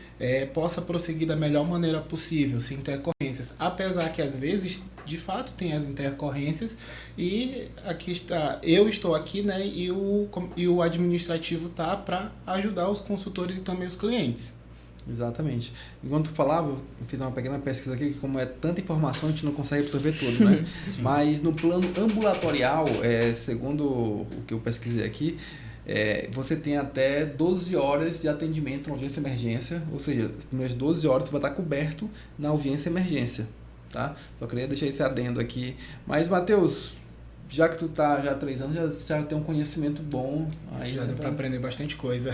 Speaker 6: possa prosseguir da melhor maneira possível, sem intercorrências. Apesar que às vezes, de fato, tem as intercorrências e eu estou aqui, né, e o administrativo está para ajudar os consultores e também os clientes.
Speaker 1: Exatamente. Enquanto tu falava, eu fiz uma pequena pesquisa aqui, que como é tanta informação, a gente não consegue absorver tudo, né? Mas no plano ambulatorial, segundo o que eu pesquisei aqui, você tem até 12 horas de atendimento na urgência e emergência, ou seja, as primeiras 12 horas você vai estar coberto na urgência e emergência, tá? Só queria deixar esse adendo aqui. Mas, Matheus, já que tu tá já há 3 anos, já tem um conhecimento bom.
Speaker 6: Aí já deu para aprender bastante coisa.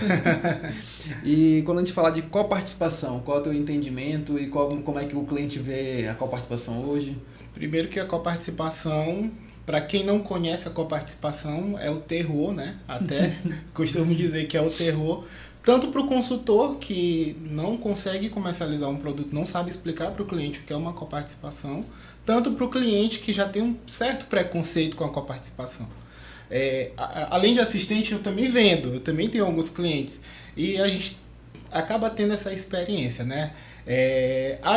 Speaker 1: E quando a gente fala de coparticipação, qual é o teu entendimento e como é que o cliente vê a coparticipação hoje?
Speaker 6: Primeiro que a coparticipação, para quem não conhece a coparticipação, é o terror, né? Até costumo dizer que é o terror, tanto para o consultor que não consegue comercializar um produto, não sabe explicar para o cliente o que é uma coparticipação, tanto para o cliente que já tem um certo preconceito com a coparticipação. Além de assistente, eu também vendo, eu também tenho alguns clientes, e a gente acaba tendo essa experiência, né?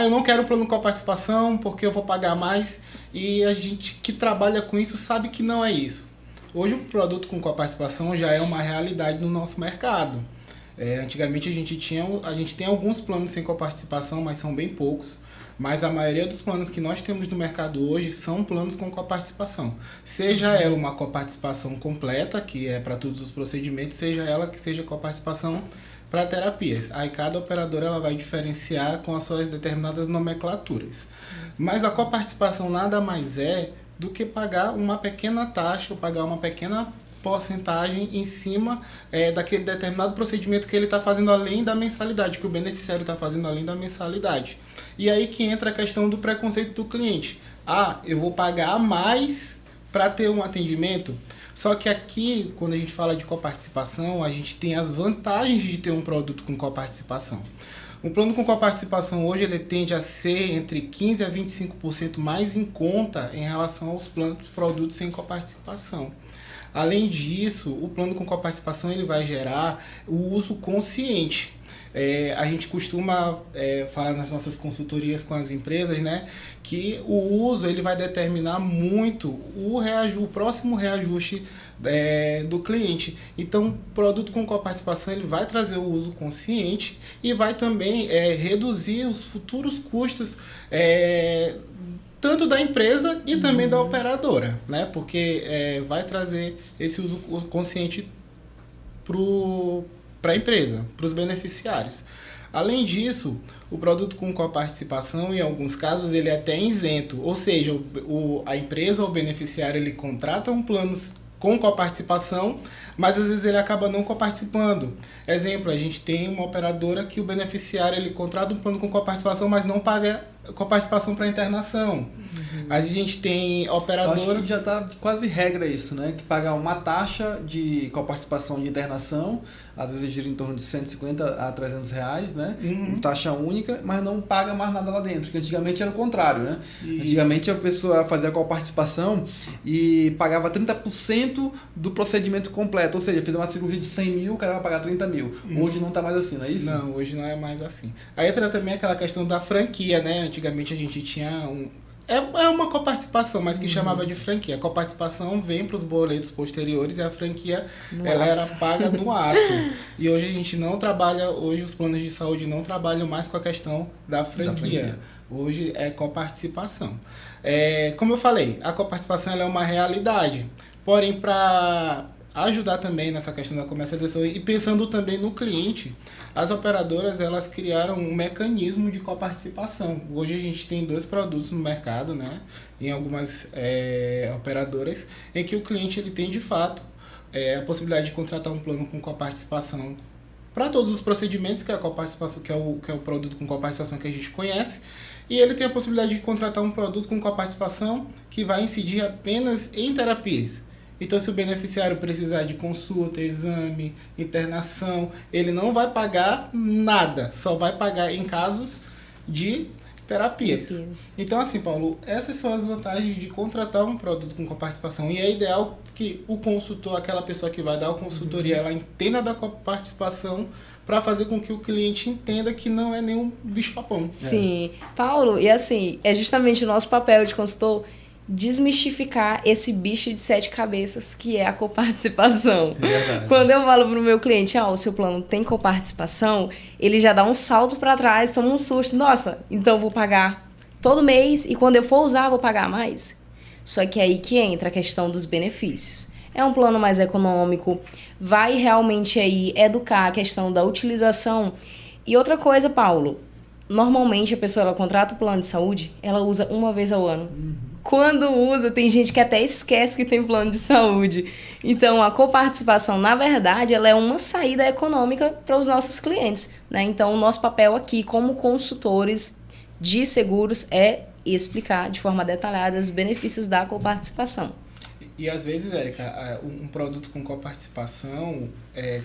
Speaker 6: Eu não quero plano com a participação porque eu vou pagar mais, e a gente que trabalha com isso sabe que não é isso. Hoje o produto com a participação já é uma realidade no nosso mercado. Antigamente a gente tem alguns planos sem coparticipação, mas são bem poucos. Mas a maioria dos planos que nós temos no mercado hoje são planos com coparticipação. Seja ela uma coparticipação completa, que é para todos os procedimentos, seja ela que seja coparticipação para terapias. Aí cada operadora ela vai diferenciar com as suas determinadas nomenclaturas. Mas a coparticipação nada mais é do que pagar uma pequena taxa ou pagar uma pequena porcentagem em cima daquele determinado procedimento que ele está fazendo além da mensalidade, que o beneficiário está fazendo além da mensalidade. E aí que entra a questão do preconceito do cliente. Eu vou pagar mais para ter um atendimento? Só que aqui, quando a gente fala de coparticipação, a gente tem as vantagens de ter um produto com coparticipação. Um plano com coparticipação hoje ele tende a ser entre 15% a 25% mais em conta em relação aos produtos sem coparticipação. Além disso, o plano com coparticipação ele vai gerar o uso consciente. A gente costuma falar nas nossas consultorias com as empresas, né, que o uso ele vai determinar muito o próximo reajuste do cliente. Então, o produto com coparticipação ele vai trazer o uso consciente e vai também reduzir os futuros custos tanto da empresa e também da operadora, né, porque vai trazer esse uso consciente para a empresa, para os beneficiários. Além disso, o produto com coparticipação, em alguns casos, ele é até isento, ou seja, a empresa ou o beneficiário ele contrata um plano com coparticipação, mas às vezes ele acaba não coparticipando. Exemplo, a gente tem uma operadora que o beneficiário ele contrata um plano com coparticipação, mas não paga coparticipação para internação. A gente tem operadora...
Speaker 1: Acho que já está quase regra isso, né? Que paga uma taxa de coparticipação de internação, às vezes gira em torno de 150 a 300 reais, né? Taxa única, mas não paga mais nada lá dentro, porque antigamente era o contrário, né? Isso. Antigamente a pessoa fazia a coparticipação e pagava 30% do procedimento completo, ou seja, fez uma cirurgia de 100 mil, o cara vai pagar 30 mil. Hoje não está mais assim, não é isso?
Speaker 6: Não, hoje não é mais assim. Aí entra também aquela questão da franquia, né? Antigamente a gente tinha é uma coparticipação, mas que chamava de franquia. A coparticipação vem para os boletos posteriores e a franquia ela era paga no ato. E hoje a gente não trabalha, hoje os planos de saúde não trabalham mais com a questão da franquia. Hoje é coparticipação. Como eu falei, a coparticipação ela é uma realidade. Porém, para ajudar também nessa questão da comercialização e pensando também no cliente, as operadoras elas criaram um mecanismo de coparticipação. Hoje a gente tem 2 produtos no mercado, né, em algumas operadoras, em que o cliente ele tem de fato a possibilidade de contratar um plano com coparticipação para todos os procedimentos, que é a coparticipação, que é o produto com coparticipação que a gente conhece, e ele tem a possibilidade de contratar um produto com coparticipação que vai incidir apenas em terapias. Então, se o beneficiário precisar de consulta, exame, internação, ele não vai pagar nada, só vai pagar em casos de terapias. Então, assim, Paulo, essas são as vantagens de contratar um produto com coparticipação. E é ideal que o consultor, aquela pessoa que vai dar a consultoria, ela entenda da coparticipação para fazer com que o cliente entenda que não é nenhum bicho-papão.
Speaker 2: Sim. Paulo, e assim, é justamente o nosso papel de consultor desmistificar esse bicho de 7 cabeças que é a coparticipação. Quando eu falo pro meu cliente, o seu plano tem coparticipação, ele já dá um salto para trás, toma um susto. Nossa, então eu vou pagar todo mês e quando eu for usar, eu vou pagar mais? Só que é aí que entra a questão dos benefícios. É um plano mais econômico, vai realmente aí educar a questão da utilização. E outra coisa, Paulo, normalmente a pessoa ela contrata o plano de saúde, ela usa uma vez ao ano. Quando usa, tem gente que até esquece que tem plano de saúde. Então, a coparticipação, na verdade, ela é uma saída econômica para os nossos clientes, né? Então, o nosso papel aqui, como consultores de seguros, é explicar de forma detalhada os benefícios da coparticipação.
Speaker 6: E às vezes, Érica, um produto com coparticipação,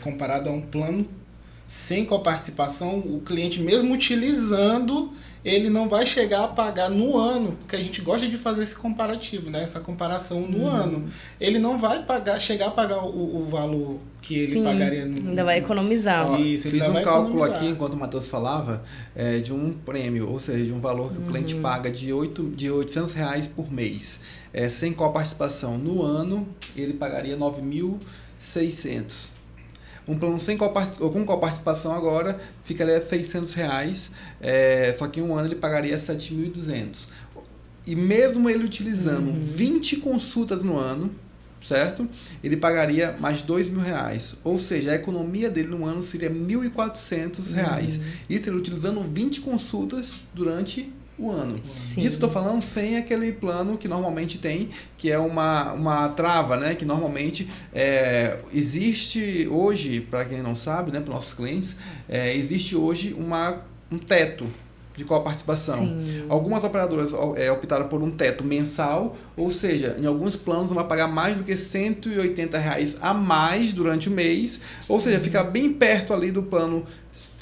Speaker 6: comparado a um plano sem coparticipação, o cliente mesmo utilizando, ele não vai chegar a pagar no ano, porque a gente gosta de fazer esse comparativo, né? Essa comparação no ano. Ele não vai chegar a pagar o valor que ele pagaria no...
Speaker 2: ainda vai economizar.
Speaker 1: Isso, fiz um cálculo aqui, enquanto o Matheus falava, de um prêmio, ou seja, de um valor que o cliente paga de R$800 por mês. Sem coparticipação no ano, ele pagaria 9.600. Um plano com coparticipação agora ficaria R$600, só que em um ano ele pagaria 7.200. E mesmo ele utilizando 20 consultas no ano, certo? Ele pagaria mais R$2.000. Ou seja, a economia dele no ano seria R$1.400. Isso ele utilizando 20 consultas durante o ano.
Speaker 2: Sim.
Speaker 1: Isso estou falando sem aquele plano que normalmente tem, que é uma trava, né? Que normalmente existe hoje, para quem não sabe, né? Para nossos clientes, existe hoje um teto de coparticipação.
Speaker 2: Sim.
Speaker 1: Algumas operadoras optaram por um teto mensal, ou seja, em alguns planos vai pagar mais do que R$180 a mais durante o mês, ou seja, fica bem perto ali do plano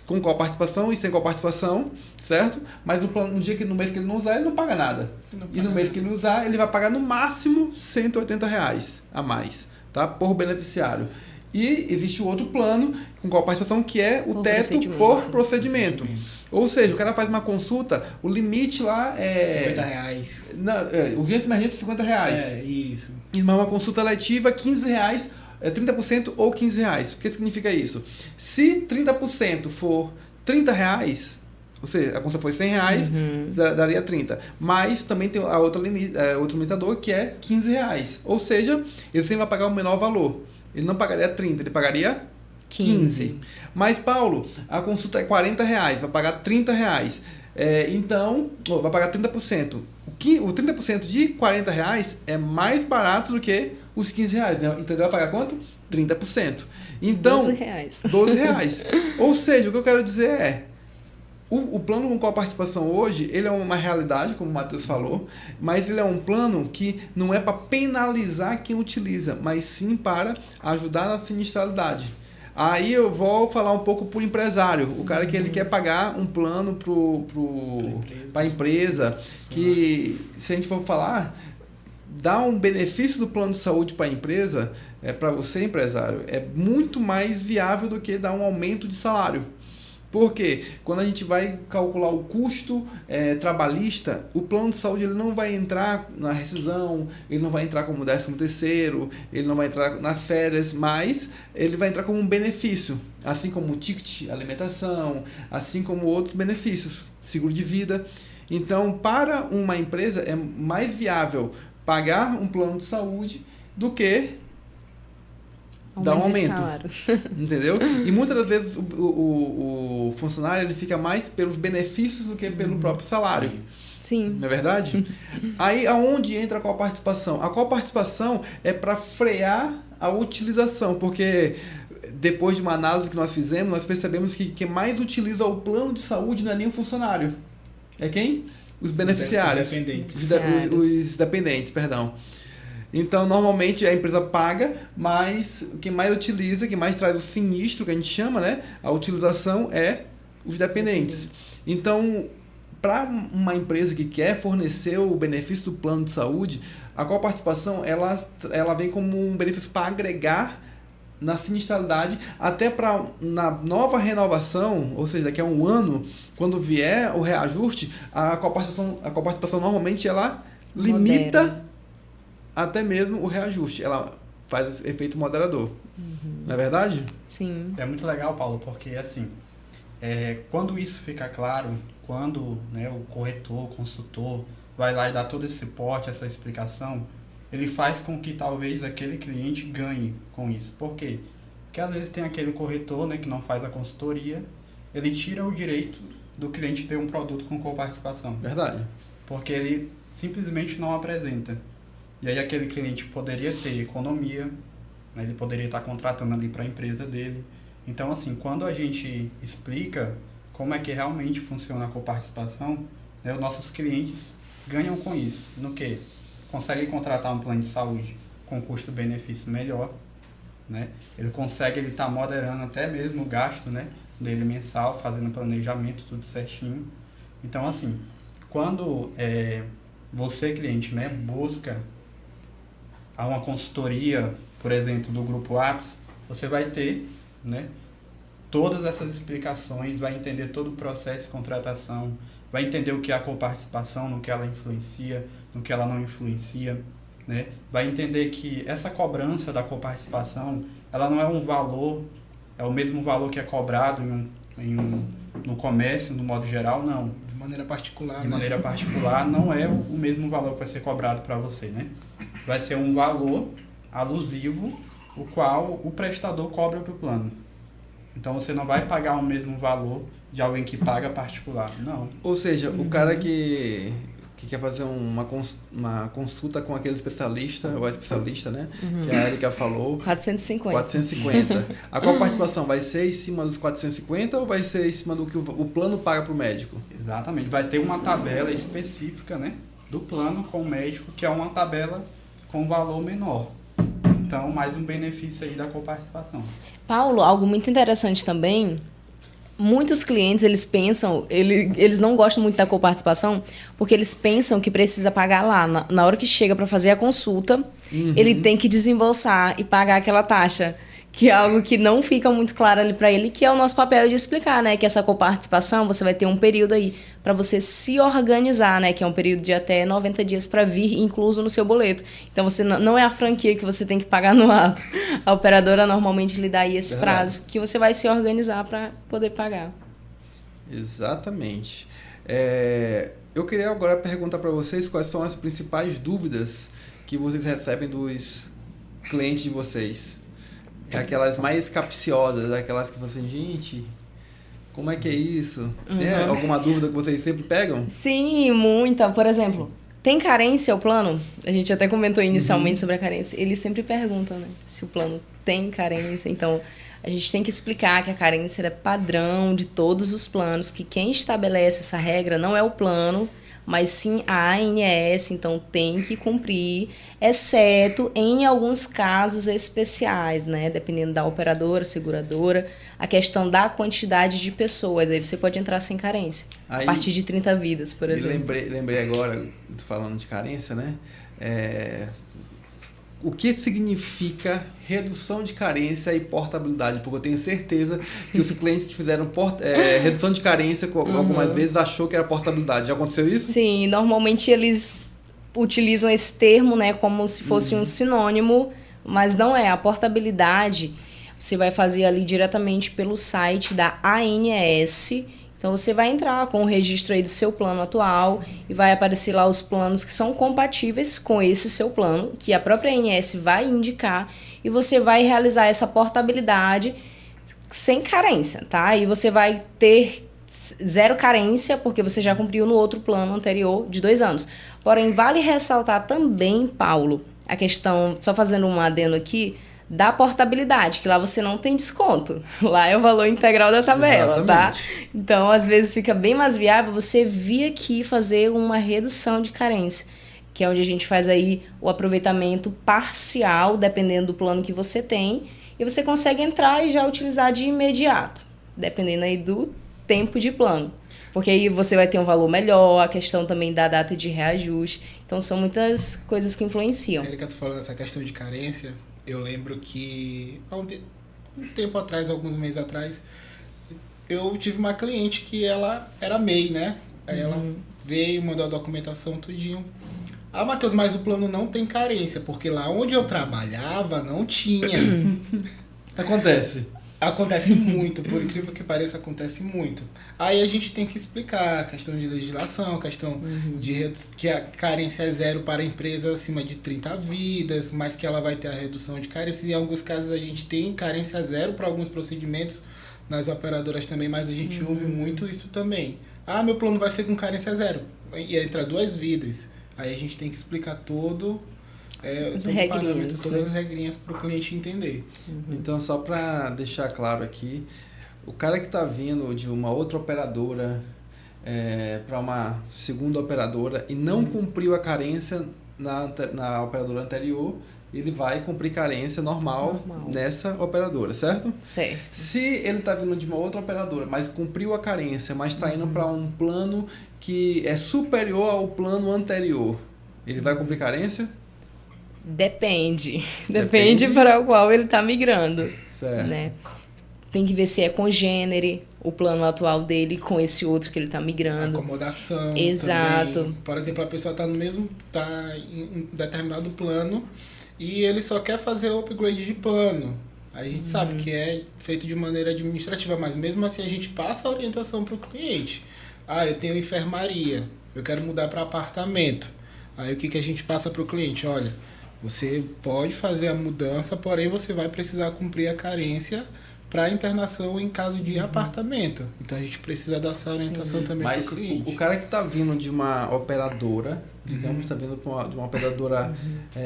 Speaker 1: com coparticipação e sem coparticipação, certo? Mas no mês que ele não usar, ele não paga nada. E no mês que ele usar, ele vai pagar no máximo R$180 a mais, tá? Por beneficiário. E existe o outro plano com coparticipação, que é o teto por procedimento. Ou seja, o cara faz uma consulta, o limite lá é...
Speaker 6: R$50.
Speaker 1: Urgência e emergência, R$50.
Speaker 6: Isso.
Speaker 1: E uma consulta letiva, R$15, 30% ou R$15. O que significa isso? Se 30% for R$30, ou seja, a consulta foi R$100, daria 30. Mas também tem a outro limitador, que é R$15. Ou seja, ele sempre vai pagar o menor valor. Ele não pagaria 30, ele pagaria 15. Mas, Paulo, a consulta é R$40, vai pagar R$30. Então, vai pagar 30%. O 30% de R$40 é mais barato do que os R$15. Né? Então, ele vai pagar quanto? 30%. Então, R$12. Ou seja, o que eu quero dizer é, o plano com coparticipação hoje, ele é uma realidade, como o Matheus falou, mas ele é um plano que não é para penalizar quem utiliza, mas sim para ajudar na sinistralidade. Aí eu vou falar um pouco para o empresário, o cara que ele quer pagar um plano para a empresa, que se a gente for falar, dar um benefício do plano de saúde para a empresa, para você empresário, é muito mais viável do que dar um aumento de salário. Porque quando a gente vai calcular o custo trabalhista, o plano de saúde ele não vai entrar na rescisão, ele não vai entrar como 13º, ele não vai entrar nas férias, mas ele vai entrar como um benefício, assim como o ticket alimentação, assim como outros benefícios, seguro de vida. Então, para uma empresa é mais viável pagar um plano de saúde do que dá um aumento, entendeu? E muitas das vezes o funcionário ele fica mais pelos benefícios do que pelo próprio salário.
Speaker 2: Sim.
Speaker 1: Não é verdade? Aí aonde entra a coparticipação? A coparticipação é para frear a utilização, porque depois de uma análise que nós fizemos, nós percebemos que quem mais utiliza o plano de saúde não é nem o funcionário. É quem? Os beneficiários. Os dependentes, perdão. Então, normalmente a empresa paga, mas quem mais utiliza, quem mais traz o sinistro, que a gente chama, né? A utilização é os dependentes. Então, para uma empresa que quer fornecer o benefício do plano de saúde, a coparticipação ela vem como um benefício para agregar na sinistralidade, até para na nova renovação, ou seja, daqui a um ano, quando vier o reajuste, a coparticipação normalmente ela limita até mesmo o reajuste. Ela faz efeito moderador. Não é verdade?
Speaker 2: Sim.
Speaker 5: É muito legal, Paulo, porque assim, quando isso fica claro, quando o corretor, o consultor vai lá e dá todo esse suporte, essa explicação, ele faz com que talvez aquele cliente ganhe com isso. Por quê? Porque às vezes tem aquele corretor que não faz a consultoria, ele tira o direito do cliente ter um produto com coparticipação.
Speaker 1: Verdade.
Speaker 5: Porque ele simplesmente não apresenta. E aí aquele cliente poderia ter economia, ele poderia estar contratando ali para a empresa dele. Então, assim, quando a gente explica como é que realmente funciona a coparticipação, os nossos clientes ganham com isso. No quê? Conseguem contratar um plano de saúde com custo-benefício melhor, Ele consegue estar moderando até mesmo o gasto, dele mensal, fazendo planejamento, tudo certinho. Então, assim, quando você, cliente, busca uma consultoria, por exemplo, do Grupo Atos, você vai ter todas essas explicações, vai entender todo o processo de contratação, vai entender o que é a coparticipação, no que ela influencia, no que ela não influencia, vai entender que essa cobrança da coparticipação, ela não é um valor, é o mesmo valor que é cobrado no comércio, no modo geral, não.
Speaker 6: De maneira particular,
Speaker 5: De maneira particular, não é o mesmo valor que vai ser cobrado para você, Vai ser um valor alusivo, o qual o prestador cobra para o plano. Então, você não vai pagar o mesmo valor de alguém que paga particular, não.
Speaker 1: Ou seja, o cara que quer fazer uma consulta com aquele especialista, ou especialista, que a Erika falou. 450. A coparticipação vai ser em cima dos 450 ou vai ser em cima do que o plano paga para o médico?
Speaker 5: Exatamente. Vai ter uma tabela específica, do plano com o médico, que é uma tabela com valor menor. Então, mais um benefício aí da coparticipação.
Speaker 2: Paulo, algo muito interessante também muitos clientes, eles pensam, eles não gostam muito da coparticipação, porque eles pensam que precisa pagar lá. Na hora que chega para fazer a consulta, ele tem que desembolsar e pagar aquela taxa. Que é algo que não fica muito claro ali para ele, que é o nosso papel de explicar, né? Que essa coparticipação, você vai ter um período aí para você se organizar, né? Que é um período de até 90 dias para vir incluso no seu boleto. Então, você não é a franquia que você tem que pagar no ato. A operadora normalmente lhe dá aí esse prazo que você vai se organizar para poder pagar.
Speaker 1: Exatamente. Eu queria agora perguntar para vocês quais são as principais dúvidas que vocês recebem dos clientes de vocês. Aquelas mais capciosas, aquelas que você, gente, como é que é isso? Tem alguma dúvida que vocês sempre pegam?
Speaker 2: Sim, muita. Por exemplo, tem carência o plano? A gente até comentou inicialmente sobre a carência. Eles sempre perguntam, né? Se o plano tem carência. Então, a gente tem que explicar que a carência é padrão de todos os planos, que quem estabelece essa regra não é o plano, mas sim a ANS, então tem que cumprir, exceto em alguns casos especiais, né? Dependendo da operadora, seguradora, a questão da quantidade de pessoas, aí você pode entrar sem carência, a partir de 30 vidas, por exemplo.
Speaker 1: Lembrei agora, falando de carência, né? O que significa redução de carência e portabilidade? Porque eu tenho certeza que os clientes que fizeram redução de carência algumas vezes achou que era portabilidade. Já aconteceu isso?
Speaker 2: Sim, normalmente eles utilizam esse termo, né, como se fosse um sinônimo, mas não é. A portabilidade você vai fazer ali diretamente pelo site da ANS. Então, você vai entrar com o registro aí do seu plano atual e vai aparecer lá os planos que são compatíveis com esse seu plano, que a própria ANS vai indicar, e você vai realizar essa portabilidade sem carência, tá? E você vai ter 0 carência, porque você já cumpriu no outro plano anterior de 2 anos. Porém, vale ressaltar também, Paulo, a questão, só fazendo um adendo aqui, da portabilidade, que lá você não tem desconto. Lá é o valor integral da tabela, tá? Então, às vezes fica bem mais viável você vir aqui fazer uma redução de carência, que é onde a gente faz aí o aproveitamento parcial, dependendo do plano que você tem, e você consegue entrar e já utilizar de imediato, dependendo aí do tempo de plano. Porque aí você vai ter um valor melhor, a questão também da data de reajuste. Então, são muitas coisas que influenciam.
Speaker 6: Érica, tu falando essa questão de carência, eu lembro que há um tempo atrás, alguns meses atrás, eu tive uma cliente que ela era MEI, né? Aí ela veio, mandou a documentação, tudinho. Ah, Matheus, mas o plano não tem carência, porque lá onde eu trabalhava não tinha. Acontece muito, por incrível que pareça, acontece muito. Aí a gente tem que explicar a questão de legislação, a questão de que a carência é 0 para empresas acima de 30 vidas, mas que ela vai ter a redução de carência. Em alguns casos a gente tem carência 0 para alguns procedimentos nas operadoras também, mas a gente ouve muito isso também. Ah, meu plano vai ser com carência 0, e entra 2 vidas. Aí a gente tem que explicar todas as regrinhas para o cliente entender.
Speaker 1: Então, só para deixar claro aqui, o cara que está vindo de uma outra operadora para uma segunda operadora e não cumpriu a carência na operadora anterior, ele vai cumprir carência normal nessa operadora, certo?
Speaker 2: Certo.
Speaker 1: Se ele está vindo de uma outra operadora, mas cumpriu a carência, mas está indo para um plano que é superior ao plano anterior, ele vai cumprir carência?
Speaker 2: Depende para o qual ele está migrando.
Speaker 1: Certo.
Speaker 2: Né? Tem que ver se é congênere o plano atual dele com esse outro que ele está migrando.
Speaker 6: Acomodação.
Speaker 2: Exato.
Speaker 6: Também. Por exemplo, a pessoa está em um determinado plano e ele só quer fazer o upgrade de plano. Aí a gente sabe que é feito de maneira administrativa, mas mesmo assim a gente passa a orientação para o cliente. Ah, eu tenho enfermaria, eu quero mudar para apartamento. Aí o que a gente passa para o cliente? Olha, você pode fazer a mudança, porém você vai precisar cumprir a carência para internação em caso de apartamento. Então a gente precisa dar essa orientação também para o cliente.
Speaker 1: Mas o cara que está vindo de uma operadora, digamos, está vindo de uma operadora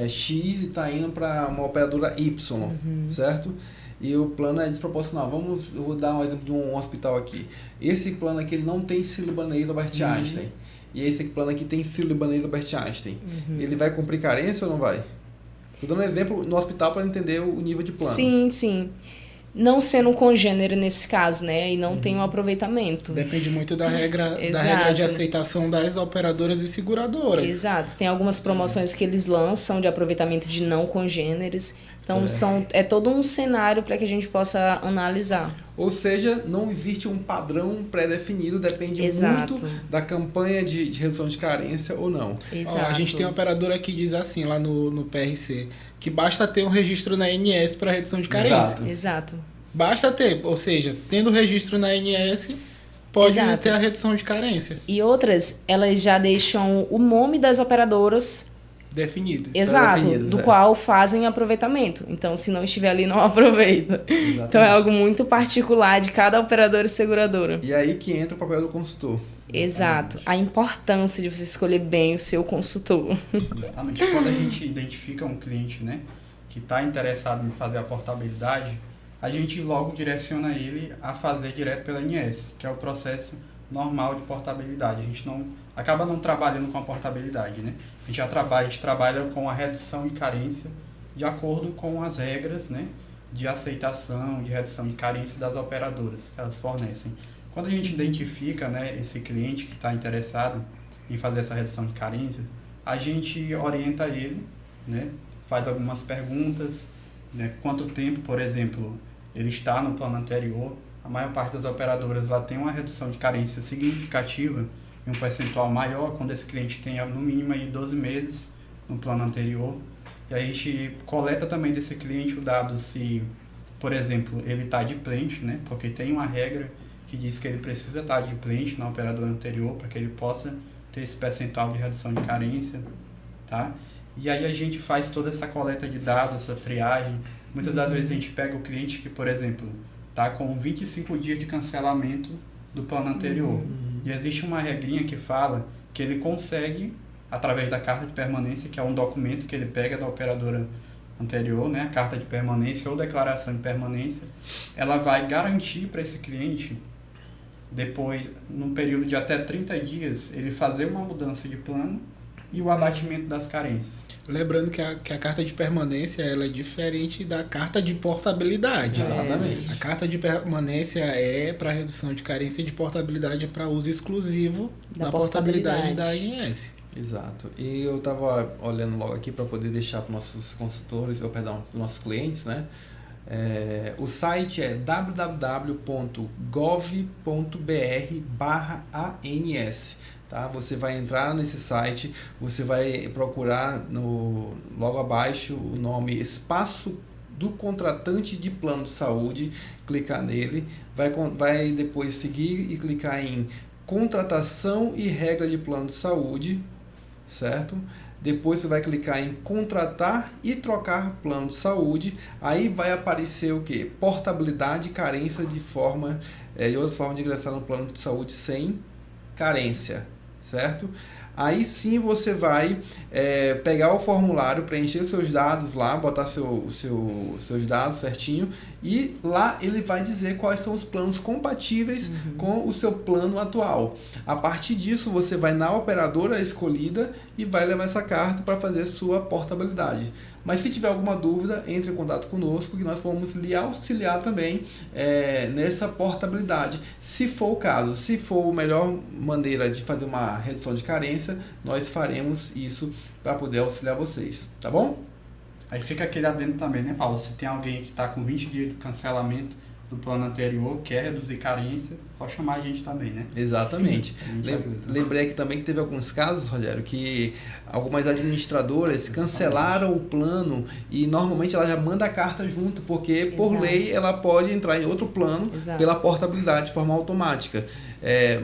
Speaker 1: X e está indo para uma operadora Y, certo? E o plano é desproporcional. Eu vou dar um exemplo de um hospital aqui. Esse plano aqui ele não tem Sírio-Libanês Albert Einstein. E esse plano aqui tem Sírio-Libanês Albert Einstein. Ele vai cumprir carência ou não vai? Estou dando um exemplo no hospital para entender o nível de plano.
Speaker 2: Sim. não sendo congênero nesse caso, né? E não tem um aproveitamento.
Speaker 6: Depende muito da regra de
Speaker 2: Exato.
Speaker 6: aceitação das operadoras e seguradoras.
Speaker 2: Exato. Tem algumas promoções que eles lançam de aproveitamento de não congêneres. Então, é todo um cenário para que a gente possa analisar.
Speaker 1: Ou seja, não existe um padrão pré-definido, depende
Speaker 2: Exato.
Speaker 1: muito da campanha de redução de carência ou não.
Speaker 2: Exato.
Speaker 6: Ó, a gente tem uma operadora que diz assim, lá no PRC, que basta ter um registro na ANS para redução de carência.
Speaker 1: Exato.
Speaker 2: Exato.
Speaker 6: Basta ter, ou seja, tendo registro na ANS, pode
Speaker 2: Exato.
Speaker 6: ter a redução de carência
Speaker 2: E outras, elas já deixam o nome das operadoras
Speaker 6: definida.
Speaker 2: exato,
Speaker 1: definidas,
Speaker 2: do
Speaker 1: é.
Speaker 2: qual fazem aproveitamento. Então, se não estiver ali, não aproveita. Então, é algo muito particular de cada operadora e seguradora.
Speaker 1: E aí que entra o papel do consultor.
Speaker 2: Exato. A importância de você escolher bem o seu consultor.
Speaker 5: Exatamente. Quando a gente identifica um cliente, né, que está interessado em fazer a portabilidade, a gente logo direciona ele a fazer direto pela ANS, que é o processo normal de portabilidade. A gente acaba não trabalhando com a portabilidade, né? A gente trabalha com a redução de carência de acordo com as regras, né, de aceitação, de redução de carência das operadoras que elas fornecem. Quando a gente identifica, né, esse cliente que está interessado em fazer essa redução de carência, a gente orienta ele, né, faz algumas perguntas, né, quanto tempo, por exemplo, ele está no plano anterior. A maior parte das operadoras lá tem uma redução de carência significativa em um percentual maior, quando esse cliente tem no mínimo aí 12 meses no plano anterior. E aí a gente coleta também desse cliente o dado se, por exemplo, ele está adimplente, né, porque tem uma regra que diz que ele precisa estar adimplente na operadora anterior para que ele possa ter esse percentual de redução de carência, tá? E aí a gente faz toda essa coleta de dados, essa triagem. Muitas das vezes a gente pega o cliente que, por exemplo, está com 25 dias de cancelamento do plano anterior. E existe uma regrinha que fala que ele consegue, através da carta de permanência, que é um documento que ele pega da operadora anterior, né, a carta de permanência ou declaração de permanência, ela vai garantir para esse cliente, depois, num período de até 30 dias, ele fazer uma mudança de plano e o abatimento das carências.
Speaker 6: Lembrando que a carta de permanência ela é diferente da carta de portabilidade.
Speaker 1: Exatamente.
Speaker 6: A carta de permanência é para redução de carência, de portabilidade é para uso exclusivo
Speaker 2: Da
Speaker 6: da portabilidade da
Speaker 2: portabilidade.
Speaker 6: ANS.
Speaker 1: Exato. E eu estava olhando logo aqui para poder deixar para os nossos consultores, ou perdão, para os nossos clientes, né? O site é www.gov.br/ANS. Tá? Você vai entrar nesse site, você vai procurar logo abaixo o nome Espaço do Contratante de Plano de Saúde, clicar nele, vai depois seguir e clicar em Contratação e Regra de Plano de Saúde, certo? Depois você vai clicar em contratar e trocar plano de saúde. Aí vai aparecer o que? Portabilidade e carência de outras formas de ingressar no plano de saúde sem carência, certo? Aí sim você vai pegar o formulário, preencher os seus dados lá, botar seus dados certinho, e lá ele vai dizer quais são os planos compatíveis com o seu plano atual. A partir disso você vai na operadora escolhida e vai levar essa carta para fazer sua portabilidade. Mas se tiver alguma dúvida, entre em contato conosco que nós vamos lhe auxiliar também nessa portabilidade. Se for o caso, se for a melhor maneira de fazer uma redução de carência, nós faremos isso para poder auxiliar vocês, tá bom?
Speaker 5: Aí fica aquele adendo também, né, Paulo? Se tem alguém que está com 20 dias de cancelamento do plano anterior, quer reduzir carência, só chamar a gente também, né?
Speaker 1: Exatamente.
Speaker 5: A gente ajuda.
Speaker 1: Lembrei aqui também que teve alguns casos, Rogério, que algumas administradoras cancelaram o plano e normalmente ela já manda a carta junto, porque por
Speaker 2: Exato.
Speaker 1: lei ela pode entrar em outro plano
Speaker 2: Exato.
Speaker 1: pela portabilidade de forma automática.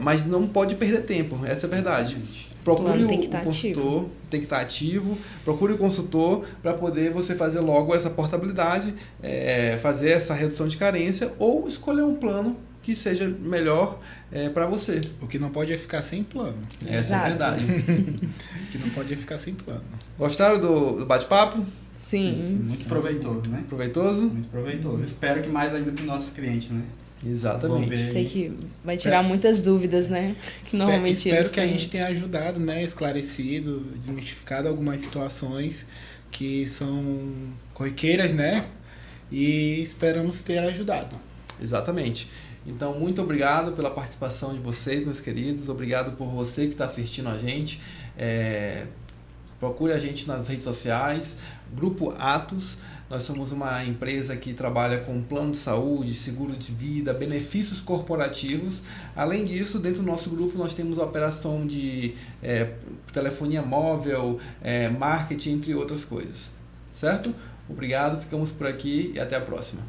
Speaker 1: Mas não pode perder tempo, essa é a verdade. Procure
Speaker 2: plano tem que
Speaker 1: o
Speaker 2: estar
Speaker 1: consultor, tem que estar ativo, procure o consultor para poder você fazer logo essa portabilidade, fazer essa redução de carência ou escolher um plano que seja melhor para você.
Speaker 6: O que não pode é ficar sem plano.
Speaker 1: Essa é a
Speaker 2: Exato.
Speaker 1: verdade.
Speaker 6: O que não pode é ficar sem plano.
Speaker 1: Gostaram do bate-papo?
Speaker 2: Sim.
Speaker 5: Muito proveitoso, né?
Speaker 1: Proveitoso?
Speaker 5: Muito proveitoso. Espero que mais ainda para os nossos clientes, né?
Speaker 1: Exatamente.
Speaker 5: Vamos ver.
Speaker 2: Sei que vai tirar muitas dúvidas, né? Que normalmente
Speaker 6: Espero
Speaker 2: eles
Speaker 6: que a
Speaker 2: têm.
Speaker 6: gente tenha ajudado, né, esclarecido, desmistificado algumas situações que são corriqueiras, né? e esperamos ter ajudado.
Speaker 1: Exatamente. Então, muito obrigado pela participação de vocês, meus queridos. Obrigado por você que está assistindo a gente. Procure a gente nas redes sociais, Grupo Atos. Nós somos uma empresa que trabalha com plano de saúde, seguro de vida, benefícios corporativos. Além disso, dentro do nosso grupo nós temos a operação de telefonia móvel, marketing, entre outras coisas. Certo? Obrigado, ficamos por aqui e até a próxima.